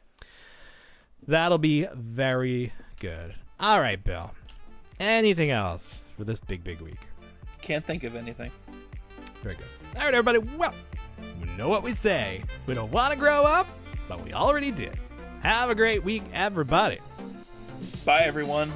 That'll be very good. All right, Bill. Anything else for this big week? Can't think of anything. Very good. All right, everybody. Well, we know what we say. We don't want to grow up, but we already did. Have a great week, everybody. Bye, everyone.